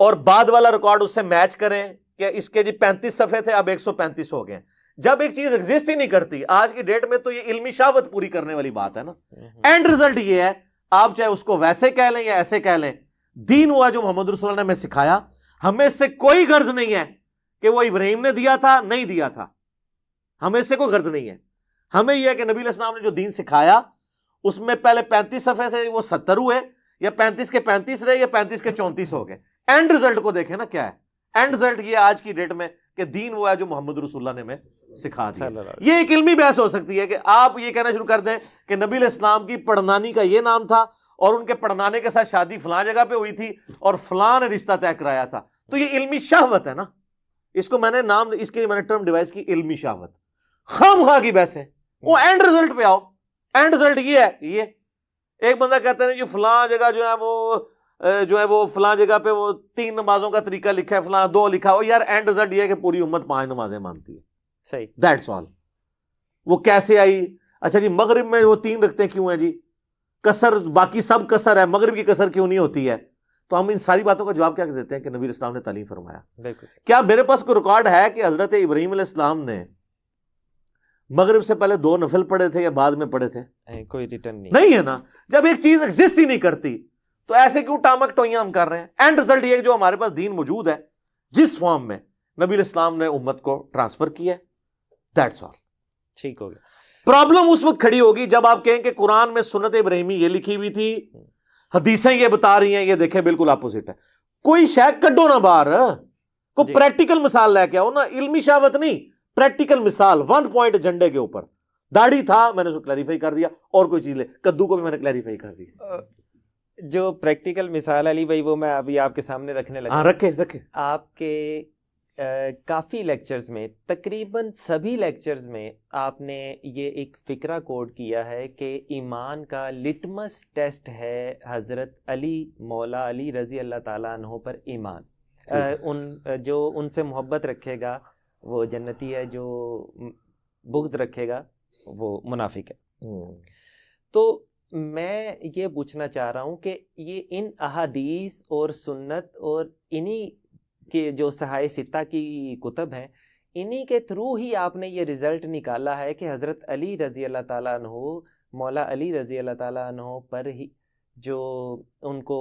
اور بعد والا ریکارڈ اس سے میچ کریں کہ اس کے جی 35 صفحے تھے اب 135 ہو گئے. جب ایک چیز ایگزسٹ ہی نہیں کرتی آج کی ڈیٹ میں تو یہ علمی شہوت پوری کرنے والی بات ہے نا. اینڈ ریزلٹ یہ ہے, آپ چاہے اس کو ویسے کہہ لیں یا ایسے کہہ لیں, دین ہوا جو محمد رسول اللہ نے ہمیں سکھایا. ہمیں اس سے کوئی غرض نہیں ہے کہ وہ ابراہیم نے دیا تھا نہیں دیا تھا, ہمیں اس سے کوئی غرض نہیں ہے. ہمیں یہ ہے کہ نبی علیہ السلام نے جو دین سکھایا اس میں پہلے 35 صفحے سے وہ 70 ہوئے یا 35 کے 35 رہے یا 35 کے 34 ہو گئے. اینڈ ریزلٹ کو دیکھیں نا کیا ہے. اینڈ ریزلٹ یہ آج کی ڈیٹ میں کہ دین وہ ہے جو محمد رسول اللہ نے ہمیں سکھا دیا. یہ ایک علمی بحث ہو سکتی ہے کہ آپ یہ کہنا شروع کر دیں کہ نبی علیہ السلام کی پڑنانی کا یہ نام تھا اور ان کے پڑنانے کے ساتھ شادی فلاں جگہ پہ ہوئی تھی اور فلاں نے رشتہ طے کرایا تھا. تو یہ علمی شہوت ہے نا, اس کو میں نے نام اس کے لیے میں نے ٹرم ڈیوائس کی علمی شہوت. خام خواہ کی بحث ہے, وہ اینڈ ریزلٹ پہ آؤ. اینڈ ریزلٹ یہ ہے, یہ ایک بندہ کہتا ہے جو فلاں جگہ جو ہے وہ فلاں جگہ پہ وہ 3 نمازوں کا طریقہ لکھا ہے, فلاں 2 لکھا ہو. یار اینڈ ریزلٹ یہ ہے کہ پوری امت 5 نمازیں مانتی ہے. صحیح, دیٹس آل. وہ کیسے آئی؟ اچھا جی مغرب میں وہ 3 رکھتے کیوں ہیں جی؟ قصر, باقی سب قصر ہے, مغرب کی قصر کیوں نہیں ہوتی ہے؟ تو ہم ان ساری باتوں کا جواب کیا دیتے ہیں کہ نبی اسلام نے تعلیم فرمایا. کیا میرے پاس کوئی ریکارڈ ہے کہ حضرت ابراہیم علیہ السلام نے مغرب سے پہلے 2 نفل پڑھے تھے یا بعد میں پڑھے تھے؟ کوئی ریٹرن نہیں ہے نا. جب ایک چیز ایگزسٹ ہی نہیں کرتی تو ایسے کیوں ٹامک ٹوئیاں ہم کر رہے ہیں؟ اینڈ ریزلٹ یہ جو ہمارے پاس دین موجود ہے جس فارم میں نبی علیہ السلام نے امت کو ٹرانسفر کیا ہے, دیٹس آل. ٹھیک ہو گیا. پرابلم اس وقت کھڑی ہوگی جب آپ کہیں کہ قرآن میں سنت ابراہیمی یہ لکھی ہوئی تھی, حدیثیں یہ بتا رہی ہیں, یہ دیکھیں بالکل اپوزٹ ہے. کوئی شے کڈو نہ باہر, کوئی پریکٹیکل مثال لے کے آؤ نا, علمی شہوت نہیں, پریکٹیکل مثال 1 پوائنٹ ایجنڈے کے اوپر. داڑھی تھا میں نے اس کو کلیریفائی کر دیا, اور کوئی چیز لے, کدو کو بھی میں نے کلیریفائی کر دیا. جو پریکٹیکل مثال علی بھائی وہ میں ابھی آپ کے سامنے رکھنے لگا. رکھے. آپ کے کافی لیکچرز میں, تقریباً سبھی لیکچرز میں آپ نے یہ ایک فکرہ کوڈ کیا ہے کہ ایمان کا لٹمس ٹیسٹ ہے حضرت علی, مولا علی رضی اللہ تعالیٰ عنہ پر ایمان. جو ان سے محبت رکھے گا وہ جنتی ہے, جو بغض رکھے گا وہ منافق ہے. تو میں یہ پوچھنا چاہ رہا ہوں کہ یہ ان احادیث اور سنت اور انہی کے جو صحائح ستہ کی کتب ہیں انہی کے تھرو ہی آپ نے یہ رزلٹ نکالا ہے کہ حضرت علی رضی اللہ تعالیٰ عنہ, مولا علی رضی اللہ تعالیٰ عنہ پر ہی جو ان کو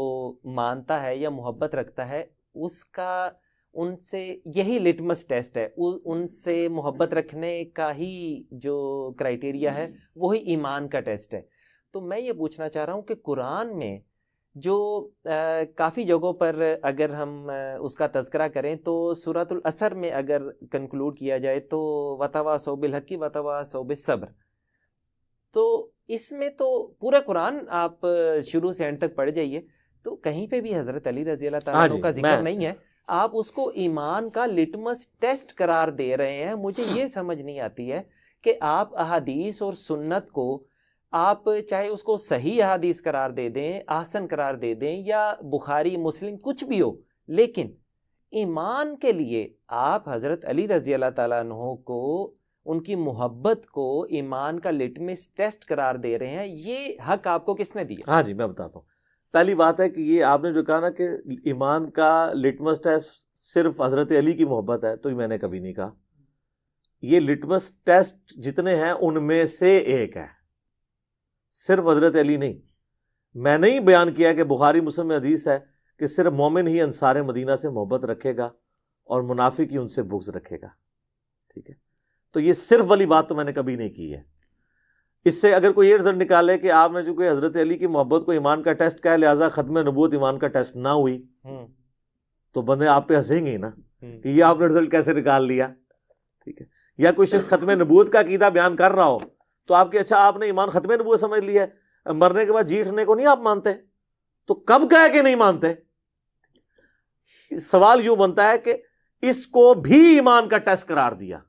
مانتا ہے یا محبت رکھتا ہے اس کا ان سے یہی لٹمس ٹیسٹ ہے, ان سے محبت رکھنے کا ہی جو کرائٹیریا ہے وہی ایمان کا ٹیسٹ ہے. تو میں یہ پوچھنا چاہ رہا ہوں کہ قرآن میں جو کافی جگہوں پر اگر ہم اس کا تذکرہ کریں تو سورۃ العصر میں اگر کنکلوڈ کیا جائے تو وتواصوا بالحق وتواصوا بالصبر, تو اس میں تو پورا قرآن آپ شروع سے اینڈ تک پڑھ جائیے تو کہیں پہ بھی حضرت علی رضی اللہ تعالیٰ عنہ کا ذکر نہیں ہے. آپ اس کو ایمان کا لٹمس ٹیسٹ قرار دے رہے ہیں. مجھے یہ سمجھ نہیں آتی ہے کہ آپ احادیث اور سنت کو آپ چاہے اس کو صحیح احادیث قرار دے دیں, احسن قرار دے دیں یا بخاری مسلم کچھ بھی ہو, لیکن ایمان کے لیے آپ حضرت علی رضی اللہ تعالیٰ عنہ کو ان کی محبت کو ایمان کا لٹمس ٹیسٹ قرار دے رہے ہیں، یہ حق آپ کو کس نے دیا؟ ہاں جی میں بتاتا ہوں. پہلی بات ہے کہ یہ آپ نے جو کہا نا کہ ایمان کا لٹمس ٹیسٹ صرف حضرت علی کی محبت ہے، تو میں نے کبھی نہیں کہا. یہ لٹمس ٹیسٹ جتنے ہیں ان میں سے ایک ہے، صرف حضرت علی نہیں. میں نہیں بیان کیا کہ بخاری مسلم میں حدیث ہے کہ صرف مومن ہی انصار مدینہ سے محبت رکھے گا اور منافق ہی ان سے بغض رکھے گا. ٹھیک ہے، تو یہ صرف والی بات تو میں نے کبھی نہیں کی ہے. اس سے اگر کوئی یہ رزلٹ نکالے کہ آپ نے جو کہ حضرت علی کی محبت کو ایمان کا ٹیسٹ کہا لہٰذا ختم نبوت ایمان کا ٹیسٹ نہ ہوئی، تو بندے آپ پہ ہنسیں گے نا کہ یہ آپ نے رزلٹ کیسے نکال لیا. ٹھیک ہے، یا کوئی شخص ختم نبوت کا عقیدہ بیان کر رہا ہو تو آپ کے اچھا آپ نے ایمان ختم نبوت سمجھ لیا ہے، مرنے کے بعد جی اٹھنے کو نہیں آپ مانتے، تو کب کہہ کے نہیں مانتے؟ سوال یوں بنتا ہے کہ اس کو بھی ایمان کا ٹیسٹ قرار دیا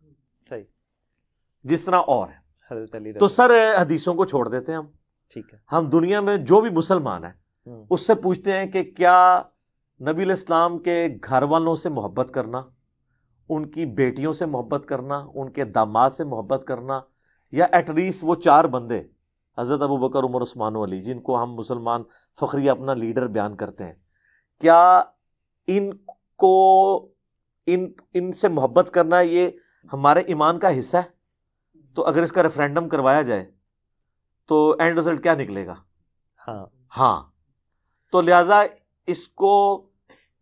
صحیح جس طرح اور ہے. حضرت علی تو سر حدیثوں کو چھوڑ دیتے ہیں ہم. ٹھیک ہے، ہم دنیا میں جو بھی مسلمان ہے اس سے پوچھتے ہیں کہ کیا نبی علیہ السلام کے گھر والوں سے محبت کرنا، ان کی بیٹیوں سے محبت کرنا، ان کے داماد سے محبت کرنا، یا ایٹ لیسٹ وہ 4 بندے حضرت ابو بکر عمر عثمان و علی جن کو ہم مسلمان فخریہ اپنا لیڈر بیان کرتے ہیں، کیا ان کو ان سے محبت کرنا یہ ہمارے ایمان کا حصہ ہے؟ تو اگر اس کا ریفرینڈم کروایا جائے تو اینڈ رزلٹ کیا نکلے گا؟ ہاں. تو لہٰذا اس کو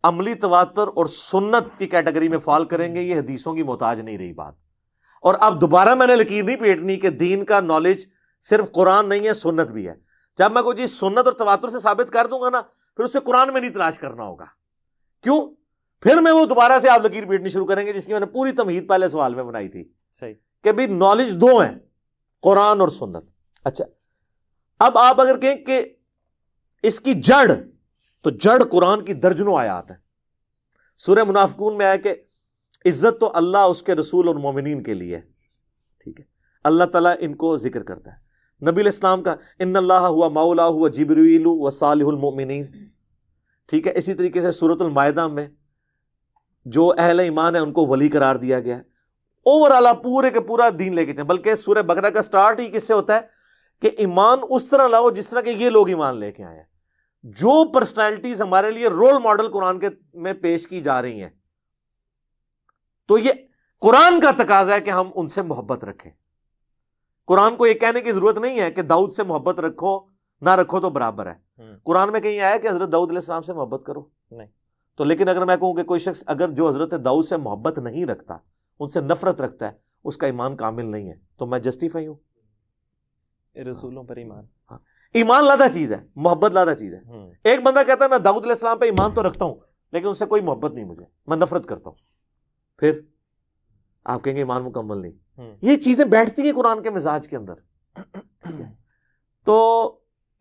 عملی تواتر اور سنت کی کیٹیگری میں فال کریں گے، یہ حدیثوں کی محتاج نہیں رہی بات. اور اب دوبارہ میں نے لکیر نہیں پیٹنی کہ دین کا نالج صرف قرآن نہیں ہے، سنت بھی ہے. جب میں کوئی چیز سنت اور تواتر سے ثابت کر دوں گا نا، پھر اسے قرآن میں نہیں تلاش کرنا ہوگا. کیوں؟ پھر میں وہ دوبارہ سے آپ لکیر پیٹنی شروع کریں گے جس کی میں نے پوری تمہید پہلے سوال میں بنائی تھی. صحیح کہ بھی نالج 2 ہیں، قرآن اور سنت. اچھا اب آپ اگر کہیں کہ اس کی جڑ، تو جڑ قرآن کی درجنوں آیات ہے. سورہ منافقون میں آیا کہ عزت تو اللہ، اس کے رسول اور مومنین کے لیے. ٹھیک ہے، اللہ تعالیٰ ان کو ذکر کرتا ہے. نبی علیہ السلام کا ان اللہ ہوا مولا ہوا جبریل و صالح المؤمنین. ٹھیک ہے، اسی طریقے سے سورۃ المائدہ میں جو اہل ایمان ہے ان کو ولی قرار دیا گیا ہے. اوور آل پورے کے پورا دین لے کے چلیں. بلکہ سورہ بقرہ کا سٹارٹ ہی کس سے ہوتا ہے کہ ایمان اس طرح لاؤ جس طرح کہ یہ لوگ ایمان لے کے آئے ہیں. جو پرسنالٹیز ہمارے لیے رول ماڈل قرآن کے میں پیش کی جا رہی ہیں، تو یہ قرآن کا تقاضا ہے کہ ہم ان سے محبت رکھیں. قرآن کو یہ کہنے کی ضرورت نہیں ہے کہ داؤد سے محبت رکھو نہ رکھو تو برابر ہے. قرآن میں کہیں آیا کہ حضرت داؤد علیہ السلام سے محبت کرو؟ نہیں. تو لیکن اگر میں کہوں کہ کوئی شخص اگر جو حضرت داؤد سے محبت نہیں رکھتا، ان سے نفرت رکھتا ہے، اس کا ایمان کامل نہیں ہے، تو میں جسٹیفائی ہوں. رسولوں پر ایمان، ایمان لادا چیز ہے، محبت لادا چیز ہے. ایک بندہ کہتا ہے میں داؤد علیہ السلام پہ ایمان تو رکھتا ہوں لیکن اس سے کوئی محبت نہیں، مجھے میں نفرت کرتا ہوں، پھر آپ کہیں گے ایمان مکمل نہیں. یہ چیزیں بیٹھتی ہیں قرآن کے مزاج کے اندر. تو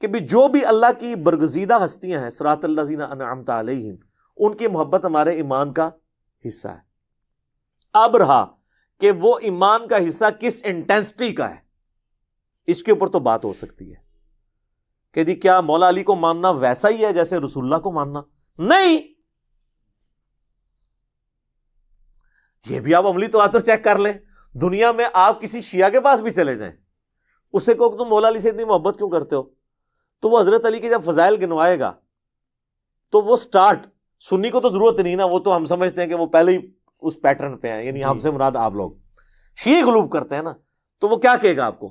کہ بھی جو بھی اللہ کی برگزیدہ ہستیاں ہیں، صراط الذین انعمت علیہم، ان کی محبت ہمارے ایمان کا حصہ ہے. اب رہا کہ وہ ایمان کا حصہ کس انٹینسٹی کا ہے، اس کے اوپر تو بات ہو سکتی ہے کہ جی کیا مولا علی کو ماننا ویسا ہی ہے جیسے رسول اللہ کو ماننا؟ نہیں. یہ بھی آپ عملی تواتر چیک کر لیں. دنیا میں آپ کسی شیعہ کے پاس بھی چلے جائیں، اس سے کہو کہ تم مولا علی سے اتنی محبت کیوں کرتے ہو، تو وہ حضرت علی کے جب فضائل گنوائے گا تو وہ سٹارٹ، سنی کو تو ضرورت نہیں نا، وہ تو ہم سمجھتے ہیں کہ وہ پہلے ہی اس پیٹرن پہ ہیں، یعنی ہم سے مراد آپ لوگ شیعہ غلوب کرتے ہیں نا. تو وہ کیا کہے گا آپ کو؟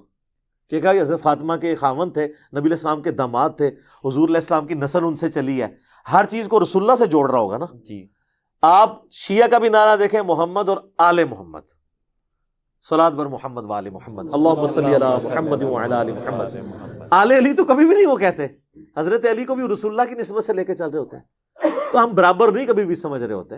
کہ کہا کہ حضرت فاطمہ کے خاوند تھے، نبی علیہ السلام کے داماد تھے، حضور علیہ السلام کی نسل ان سے چلی ہے. ہر چیز کو رسول اللہ سے جوڑ رہا ہوگا نا جی. آپ شیعہ کا بھی نعرہ دیکھیں، محمد اور آل محمد، صلاۃ بر محمد و آل محمد، اللہم صلی علی محمد و علی آل محمد. آل علی تو کبھی بھی نہیں وہ کہتے، حضرت علی کو بھی رسول اللہ کی نسبت سے لے کے چل رہے ہوتے ہیں. تو ہم برابر نہیں کبھی بھی سمجھ رہے ہوتے.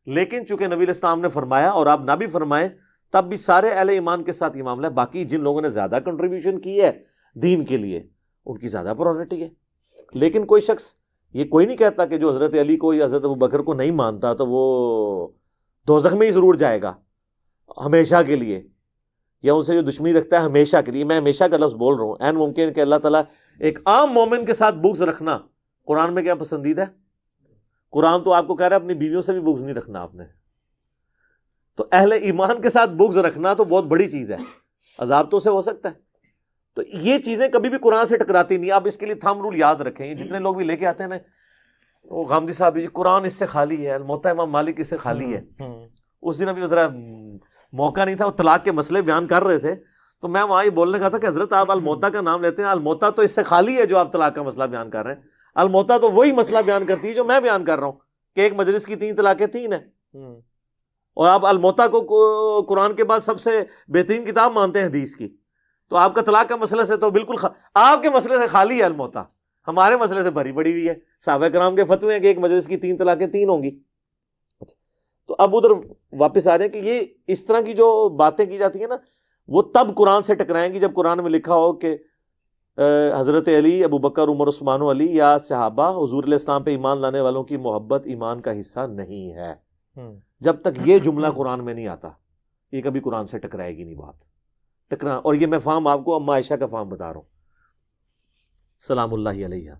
لیکن چونکہ نبی علیہ السلام نے فرمایا اور آپ نہ بھی فرمائیں تب بھی سارے اہل ایمان کے ساتھ یہ معاملہ ہے. باقی جن لوگوں نے زیادہ کنٹریبیوشن کی ہے دین کے لیے ان کی زیادہ پرائورٹی ہے. لیکن کوئی شخص یہ کوئی نہیں کہتا کہ جو حضرت علی کو یا حضرت ابو بکر کو نہیں مانتا تو وہ دوزخ میں ہی ضرور جائے گا ہمیشہ کے لیے، یا ان سے جو دشمنی رکھتا ہے ہمیشہ کے لیے. میں ہمیشہ کا لفظ بول رہا ہوں. عین ممکن کہ اللہ تعالیٰ ایک عام مومن کے ساتھ بغض رکھنا قرآن میں کیا پسندیدہ ہے؟ قرآن تو آپ کو کہہ رہا ہے اپنی بیویوں سے بھی بغض نہیں رکھنا آپ نے. تو اہل ایمان کے ساتھ بغض رکھنا تو بہت بڑی چیز ہے، عذاب تو اسے ہو سکتا ہے. تو یہ چیزیں کبھی بھی قرآن سے ٹکراتی نہیں. آپ اس کے لیے تھم رول یاد رکھیں. جتنے لوگ بھی لے کے آتے ہیں نا وہ غامدی صاحب جی قرآن اس سے خالی ہے، الموطا امام مالک اس سے خالی ہے. اس دن ابھی ذرا موقع نہیں تھا، وہ طلاق کے مسئلے بیان کر رہے تھے تو میں وہاں یہ بولنے کا تھا کہ حضرت آپ الموطا کا نام لیتے ہیں، الموطا تو اس سے خالی ہے جو آپ طلاق کا مسئلہ بیان کر رہے ہیں. الموطا تو وہی مسئلہ بیان کرتی ہے جو میں بیان کر رہا ہوں کہ ایک مجلس کی 3 طلاقیں 3 ہیں. اور آپ الموطا کو قرآن کے بعد سب سے بہترین کتاب مانتے ہیں حدیث کی، تو آپ کا طلاق کا مسئلہ سے تو بالکل آپ کے مسئلے سے خالی ہے الموطا، ہمارے مسئلے سے بھری پڑی ہوئی ہے. صحابہ کرام کے فتوے ہیں کہ ایک مجلس کی 3 طلاقیں 3 ہوں گی. تو اب ادھر واپس آ رہے ہیں کہ یہ اس طرح کی جو باتیں کی جاتی ہیں نا وہ تب قرآن سے ٹکرائیں گی جب قرآن میں لکھا ہو کہ حضرت علی، ابو بکر، عمر، عثمان و علی یا صحابہ حضور علیہ السلام پہ ایمان لانے والوں کی محبت ایمان کا حصہ نہیں ہے. جب تک یہ جملہ قرآن میں نہیں آتا یہ کبھی قرآن سے ٹکرائے گی نہیں بات ٹکرا. اور یہ میں فہم آپ کو اما عائشہ کا فہم بتا رہا ہوں سلام اللہ علیہ.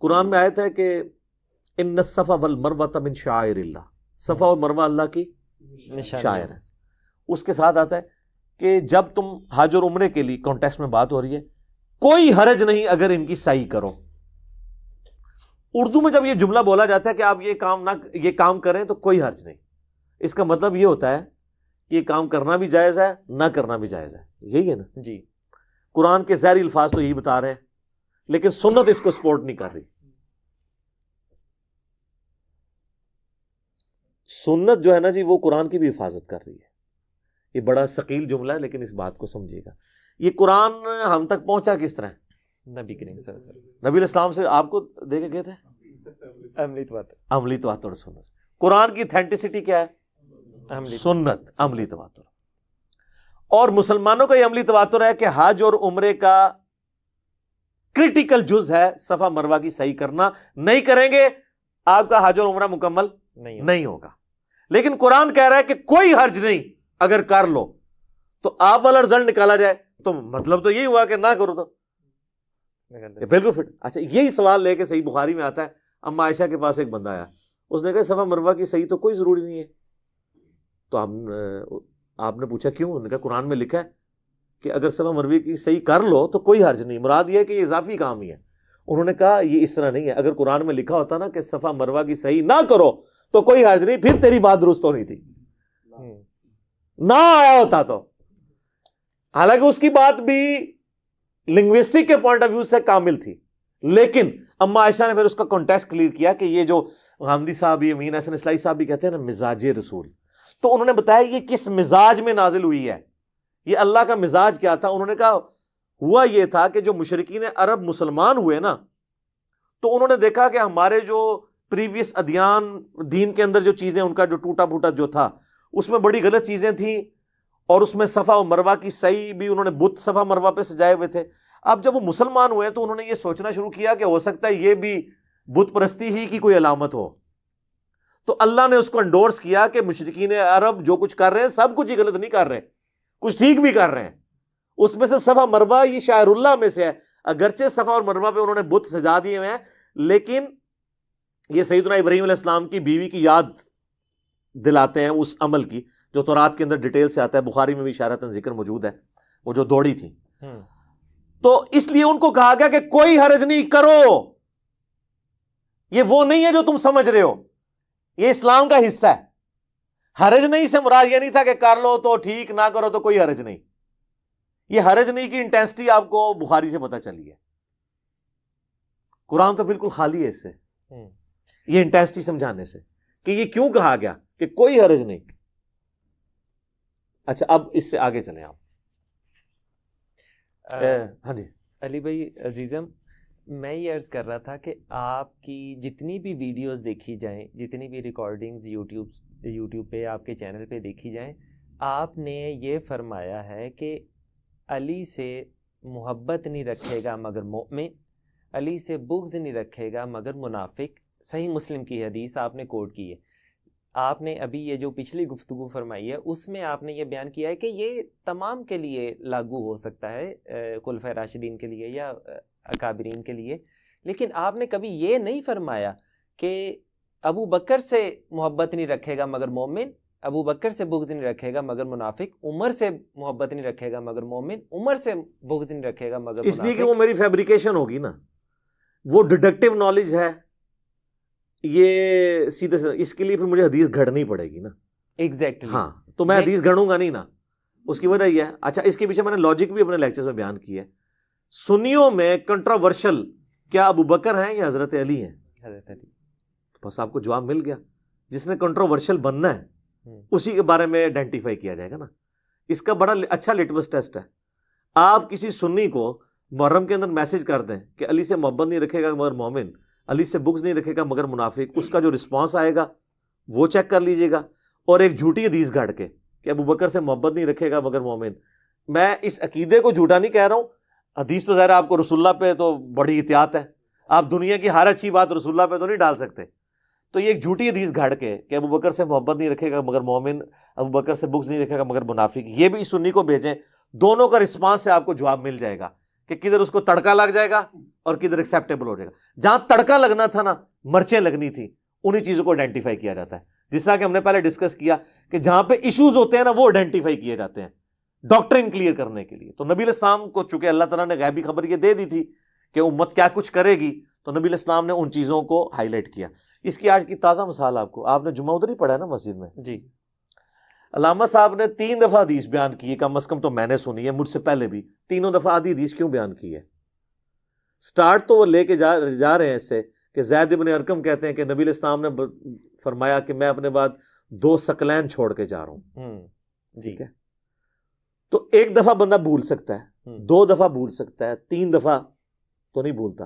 قرآن میں آیت ہے کہ ان الصفا والمروہ من شعائر اللہ، صفا اور مروہ اللہ کی شاعر ہے. اس کے ساتھ آتا ہے کہ جب تم حج اور عمرے کے لیے کانٹیکسٹ میں بات ہو رہی ہے کوئی حرج نہیں اگر ان کی سعی کرو. اردو میں جب یہ جملہ بولا جاتا ہے کہ آپ یہ کام کریں تو کوئی حرج نہیں، اس کا مطلب یہ ہوتا ہے کہ یہ کام کرنا بھی جائز ہے نہ کرنا بھی جائز ہے. یہی ہے نا جی. قرآن کے ظاہری الفاظ تو یہی بتا رہے ہیں لیکن سنت اس کو سپورٹ نہیں کر رہی. سنت جو ہے نا جی وہ قرآن کی بھی حفاظت کر رہی ہے. یہ بڑا ثقیل جملہ ہے لیکن اس بات کو سمجھیے گا. یہ قرآن ہم تک پہنچا کس طرح؟ نبی کریم صلی اللہ علیہ وسلم، نبی علیہ السلام سے آپ کو دے کے گئے تھے عملی تواتر سنت. قرآن کی اتھینٹسٹی کیا ہے؟ سنت، عملی تواتر. اور مسلمانوں کا یہ عملی تواتر ہے کہ حج اور عمرے کا کرٹیکل جز ہے صفا مروہ کی صحیح کرنا. نہیں کریں گے آپ کا حج اور عمرہ مکمل نہیں ہوگا. لیکن قرآن کہہ رہا ہے کہ کوئی حرج نہیں اگر کر لو. تو آپ والا رزلٹ نکالا جائے تو مطلب تو یہی ہوا کہ نہ کرو تو بالکل فٹ. اچھا یہی سوال لے کے صحیح بخاری میں آتا ہے. اما عائشہ کے پاس ایک بندہ آیا، اس نے کہا صفا مروہ کی صحیح تو کوئی ضروری نہیں ہے. تو آپ نے پوچھا کیوں؟ انہوں نے کہا قرآن میں لکھا ہے کہ اگر صفا مروہ کی صحیح کر لو تو کوئی حرج نہیں. مراد یہ ہے کہ یہ اضافی کام ہی ہے. انہوں نے کہا یہ اس طرح نہیں ہے. اگر قرآن میں لکھا ہوتا نا کہ صفا مروہ کی صحیح نہ کرو تو کوئی حرج نہیں، پھر تیری بات درست ہونی تھی، نہ آیا ہوتا تو. حالانکہ اس کی بات بھی لنگوسٹک کے پوائنٹ آف ویو سے کامل تھی، لیکن اما عائشہ نے پھر اس کا کانٹیکسٹ کلیئر کیا کہ یہ جو غامدی صاحب، یہ امین احسن اصلاحی صاحب بھی کہتے ہیں نا مزاج رسول، تو انہوں نے بتایا یہ کس مزاج میں نازل ہوئی ہے، یہ اللہ کا مزاج کیا تھا. انہوں نے کہا ہوا یہ تھا کہ جو مشرکین عرب مسلمان ہوئے نا تو انہوں نے دیکھا کہ ہمارے جو پریویس ادیان دین کے اندر جو چیزیں ان کا جو ٹوٹا پھوٹا جو تھا اس میں بڑی غلط چیزیں تھیں، اور اس میں صفا و مروہ کی صحیح بھی انہوں نے بت صفا مروہ پہ سجائے ہوئے تھے. اب جب وہ مسلمان ہوئے تو انہوں نے یہ سوچنا شروع کیا کہ ہو سکتا ہے یہ بھی بت پرستی ہی کی کوئی علامت ہو. تو اللہ نے اس کو انڈورس کیا کہ مشرکین عرب جو کچھ کر رہے ہیں سب کچھ ہی غلط نہیں کر رہے، کچھ ٹھیک بھی کر رہے ہیں. اس میں سے صفا مروہ یہ شاعر اللہ میں سے ہے. اگرچہ صفا اور مروہ پہ انہوں نے بت سجا دیے ہوئے ہیں لیکن یہ سیدنا ابراہیم علیہ السلام کی بیوی کی یاد دلاتے ہیں اس عمل کی جو تورات کے اندر ڈیٹیل سے آتا ہے. بخاری میں بھی اشارتاً ذکر موجود ہے، وہ جو دوڑی تھی. تو اس لیے ان کو کہا گیا کہ کوئی حرج نہیں کرو، یہ وہ نہیں ہے جو تم سمجھ رہے ہو، یہ اسلام کا حصہ ہے. حرج نہیں سے مراد یہ نہیں تھا کہ کر لو تو ٹھیک، نہ کرو تو کوئی حرج نہیں. یہ حرج نہیں کی انٹینسٹی آپ کو بخاری سے پتہ چلی ہے. قرآن تو بالکل خالی ہے اس سے، یہ انٹینسٹی سمجھانے سے کہ یہ کیوں کہا گیا کہ کوئی حرج نہیں. اچھا اب اس سے آگے چلیں آپ. ہاں جی علی بھائی عزیزم، میں یہ عرض کر رہا تھا کہ آپ کی جتنی بھی ویڈیوز دیکھی جائیں، جتنی بھی ریکارڈنگز یوٹیوب پہ آپ کے چینل پہ دیکھی جائیں، آپ نے یہ فرمایا ہے کہ علی سے محبت نہیں رکھے گا مگر مومن، علی سے بغض نہیں رکھے گا مگر منافق. صحیح مسلم کی حدیث آپ نے کوٹ کی ہے. آپ نے ابھی یہ جو پچھلی گفتگو فرمائی ہے اس میں آپ نے یہ بیان کیا ہے کہ یہ تمام کے لیے لاگو ہو سکتا ہے، خلفائے راشدین کے لیے یا اکابرین کے لیے، لیکن آپ نے کبھی یہ نہیں فرمایا کہ ابو بکر سے محبت نہیں رکھے گا مگر مومن، ابو بکر سے بغض نہیں رکھے گا مگر منافق، عمر سے محبت نہیں رکھے گا مگر مومن، عمر سے بغض نہیں رکھے گا مگر اس لیے کہ وہ میری فیبریکیشن ہوگی نا، وہ ڈیڈکٹیو نالج ہے، یہ سیدھے سے اس کے لیے پھر مجھے حدیث گھڑنی پڑے گی نا. ایگزیکٹلی. ہاں تو میں حدیث گھڑوں گا نہیں نا، اس کی وجہ یہ ہے. اچھا اس کے پیچھے میں نے لاجک بھی اپنے لیکچرز میں بیان کی ہے. سنیوں میں کنٹراورشل کیا ابو بکر ہیں یا حضرت علی ہیں؟ حضرت علی. بس آپ کو جواب مل گیا. جس نے کنٹراورشل بننا ہے اسی کے بارے میں آئیڈینٹیفائی کیا جائے گا نا. اس کا بڑا اچھا لٹمس ٹیسٹ ہے. آپ کسی سنی کو محرم کے اندر میسج کر دیں کہ علی سے محبت نہیں رکھے گا مگر مومن، علی سے بغض نہیں رکھے گا مگر منافق، اس کا جو رسپانس آئے گا وہ چیک کر لیجئے گا. اور ایک جھوٹی حدیث گھڑ کے کہ ابو بکر سے محبت نہیں رکھے گا مگر مومن، میں اس عقیدے کو جھوٹا نہیں کہہ رہا ہوں. حدیث تو ظاہر آپ کو رسول اللہ پہ تو بڑی احتیاط ہے، آپ دنیا کی ہر اچھی بات رسول اللہ پہ تو نہیں ڈال سکتے. تو یہ ایک جھوٹی حدیث گھڑ کے کہ ابو بکر سے محبت نہیں رکھے گا مگر مومن، ابو بکر سے بغض نہیں رکھے گا مگر منافق، یہ بھی سنی کو بھیجیں. دونوں کا رسپانس سے آپ کو جواب مل جائے گا کہ کدھر اس کو تڑکا لگ جائے گا اور کدھر ایکسیپٹیبل ہو جائے گا. جہاں تڑکا لگنا تھا نا، مرچیں لگنی تھی، انہی چیزوں کو آئیڈینٹیفائی کیا جاتا ہے. جس طرح کہ ہم نے پہلے ڈسکس کیا کہ جہاں پہ ایشوز ہوتے ہیں نا وہ آئیڈینٹیفائی کیے جاتے ہیں ڈاکٹرن کلیئر کرنے کے لیے. تو نبی علیہ السلام کو چونکہ اللہ تعالیٰ نے غیبی خبر یہ دے دی تھی کہ امت کیا کچھ کرے گی، تو نبی علیہ السلام نے ان چیزوں کو ہائی لائٹ کیا. اس کی آج کی تازہ مثال آپ نے جمعہ ادھر ہی پڑھا ہے نا مسجد میں. جی. علامہ صاحب نے 3 دفعہ حدیث بیان کی ہے، کم از کم تو میں نے سنی ہے، مجھ سے پہلے بھی 3 دفعہ آدھی حدیث کیوں بیان کی ہے؟ سٹارٹ تو وہ لے کے جا رہے ہیں اس سے کہ زید بن ارقم کہتے ہیں کہ نبی علیہ السلام نے فرمایا کہ میں اپنے بعد 2 ثقلین چھوڑ کے جا رہا ہوں. ٹھیک ہے، تو ایک دفعہ بندہ بھول سکتا ہے، 2 دفعہ بھول سکتا ہے، 3 دفعہ تو نہیں بھولتا.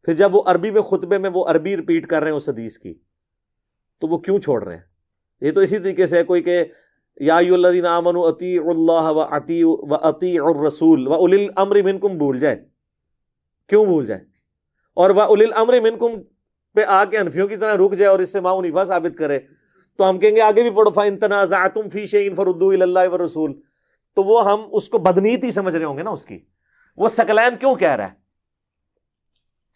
پھر جب وہ عربی میں خطبے میں وہ عربی ریپیٹ کر رہے ہیں اس حدیث کی، تو وہ کیوں چھوڑ رہے ہیں؟ یہ تو اسی طریقے سے ہے کوئی کہ یا ایھا الذین آمنوا اطیعوا اللہ واطیعوا الرسول واولی الامر منکم بھول جائے. کیوں بھول جائے؟ اور واولی الامر منکم پہ آ کے حنفیوں کی طرح رک جائے اور اس سے ما حنیفہ ثابت کرے، تو ہم کہیں گے آگے بھی پڑھو فَإِن تَنَازَعْتُمْ فِي شَيْءٍ فَرُدُّوهُ إِلَى اللَّهِ وَالرَّسُولِ. تو وہ ہم اس کو بدنیت ہی سمجھ رہے ہوں گے نا. اس کی وہ ثقلین کیوں کہہ رہا ہے؟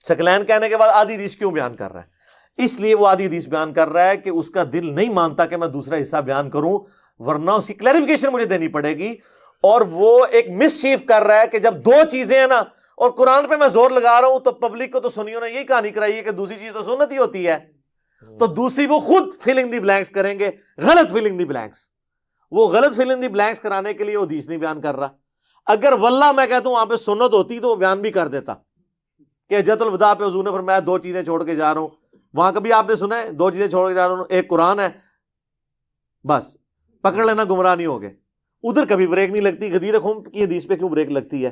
ثقلین کہنے کے بعد آدھی حدیث کیوں بیان کر رہا ہے؟ اس لیے وہ آدھی حدیث بیان کر رہا ہے کہ اس کا دل نہیں مانتا کہ میں دوسرا حصہ بیان کروں، ورنہ اس کی کلیریفیکیشن مجھے دینی پڑے گی. اور وہ ایک مس شیف کر رہا ہے کہ جب 2 چیزیں ہیں نا اور قرآن پہ میں زور لگا رہا ہوں تو پبلک کو تو سنیوں نے یہی کہانی کرائی ہے کہ دوسری چیز تو سنت ہی ہوتی ہے، تو دوسری وہ خود فلنگ دی بلینکس کریں گے، غلط فلنگ دی بلینکس. وہ غلط فلنگ دی بلینکس کرانے کے لیے وہ حدیث نہیں بیان کر رہا. اگر واللہ میں کہتا ہوں وہاں پہ سنت ہوتی تو وہ بیان بھی کر دیتا کہ حجۃ الوداع پہ حضور نے فرمایا 2 چیزیں چھوڑ کے جا رہا ہوں. وہاں کبھی آپ نے سنا ہے 2 چیزیں چھوڑ کے جا رہا ہوں؟ ایک قرآن ہے، بس پکڑ لینا، گمراہ نہیں ہوگے. ادھر کبھی بریک نہیں لگتی. غدیر خم کی حدیث پہ کیوں بریک لگتی ہے؟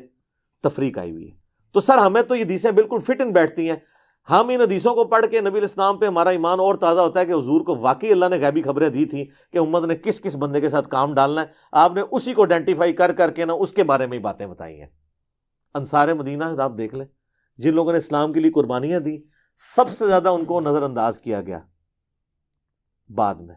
تفریق آئی ہوئی ہے. تو سر ہمیں تو یہ حدیثیں بالکل فٹ ان بیٹھتی ہیں. ہم ان حدیثوں کو پڑھ کے نبی علیہ السلام پہ ہمارا ایمان اور تازہ ہوتا ہے کہ حضور کو واقعی اللہ نے غیبی خبریں دی تھیں کہ امت نے کس کس بندے کے ساتھ کام ڈالنا ہے. آپ نے اسی کو آئیڈینٹیفائی کر کے نا اس کے بارے میں ہی باتیں بتائی ہیں. انصار مدینہ آپ دیکھ لیں، جن لوگوں نے اسلام کے لیے قربانیاں دی، سب سے زیادہ ان کو نظر انداز کیا گیا بعد میں.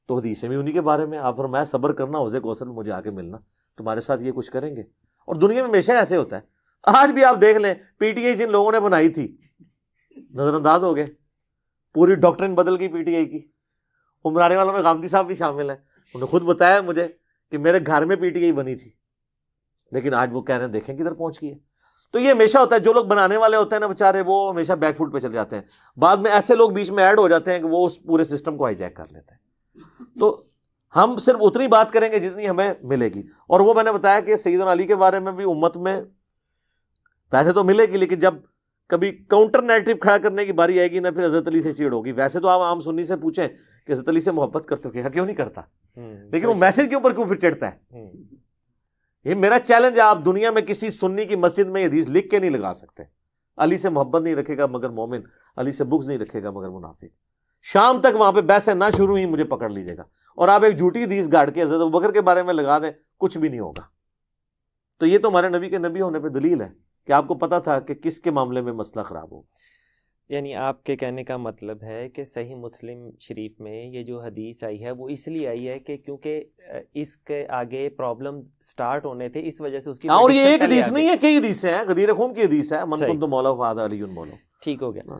تو حدیثیں بھی انہی کے بارے میں. آپ فرمایا صبر کرنا، حوض کوثر میں مجھے آ کے ملنا، تمہارے ساتھ یہ کچھ کریں گے. اور دنیا میں ہمیشہ ایسے ہوتا ہے. آج بھی آپ دیکھ لیں پی ٹی آئی جن لوگوں نے بنائی تھی نظر انداز ہو گئے. پوری ڈاکٹرن بدل گئی پی ٹی آئی کی. عمرانے والوں میں غامدی صاحب بھی شامل ہیں. انہوں نے خود بتایا مجھے کہ میرے گھر میں پی ٹی آئی بنی تھی، لیکن آج وہ کہہ رہے ہیں دیکھیں کدھر پہنچ گئی ہے. تو یہ ہمیشہ ہوتا ہے، جو لوگ بنانے والے ہوتے ہیں نا بیچارے، وہ ہمیشہ بیک فوٹ پہ چلے جاتے ہیں. بعد میں ایسے لوگ بیچ میں ایڈ ہو جاتے ہیں کہ وہ اس پورے سسٹم کو ہائی جیک کر لیتے ہیں. تو ہم صرف اتنی بات کریں گے جتنی ہمیں ملے گی. اور وہ میں نے بتایا کہ سیدنا علی کے بارے میں بھی امت میں ویسے تو ملے گی، لیکن جب کبھی کاؤنٹر نیریٹو کھڑا کرنے کی باری آئے گی نا، پھر حضرت علی سے چیڑ ہوگی. ویسے تو آپ عام سنی سے پوچھیں کہ حضرت علی سے محبت کر چکے ہیں، کیوں نہیں کرتا، لیکن وہ میسج کے اوپر کیوں پھر چڑھتا ہے. یہ میرا چیلنج ہے، آپ دنیا میں کسی سنی کی مسجد میں یہ حدیث لکھ کے نہیں لگا سکتے علی سے محبت نہیں رکھے گا مگر مومن، علی سے بغض نہیں رکھے گا مگر منافق. شام تک وہاں پہ بحثیں نہ شروع ہوئی مجھے پکڑ لیجیے گا. اور آپ ایک جھوٹی حدیث گاڑ کے حضرت ابوبکر کے بارے میں لگا دیں، کچھ بھی نہیں ہوگا. تو یہ تو ہمارے نبی کے نبی ہونے پہ دلیل ہے کہ آپ کو پتا تھا کہ کس کے معاملے میں مسئلہ خراب ہو. یعنی آپ کے کہنے کا مطلب ہے کہ صحیح مسلم شریف میں یہ جو حدیث آئی ہے وہ اس لیے آئی ہے کہ کیونکہ اس کے آگے پرابلم سٹارٹ ہونے تھے، اس وجہ سے اس کی. اور یہ ایک حدیث نہیں ہے، کئی حدیثیں ہیں. غدیر خم کی حدیث ہے، من کنت مولا فہذا علی مولا. ٹھیک ہو گیا.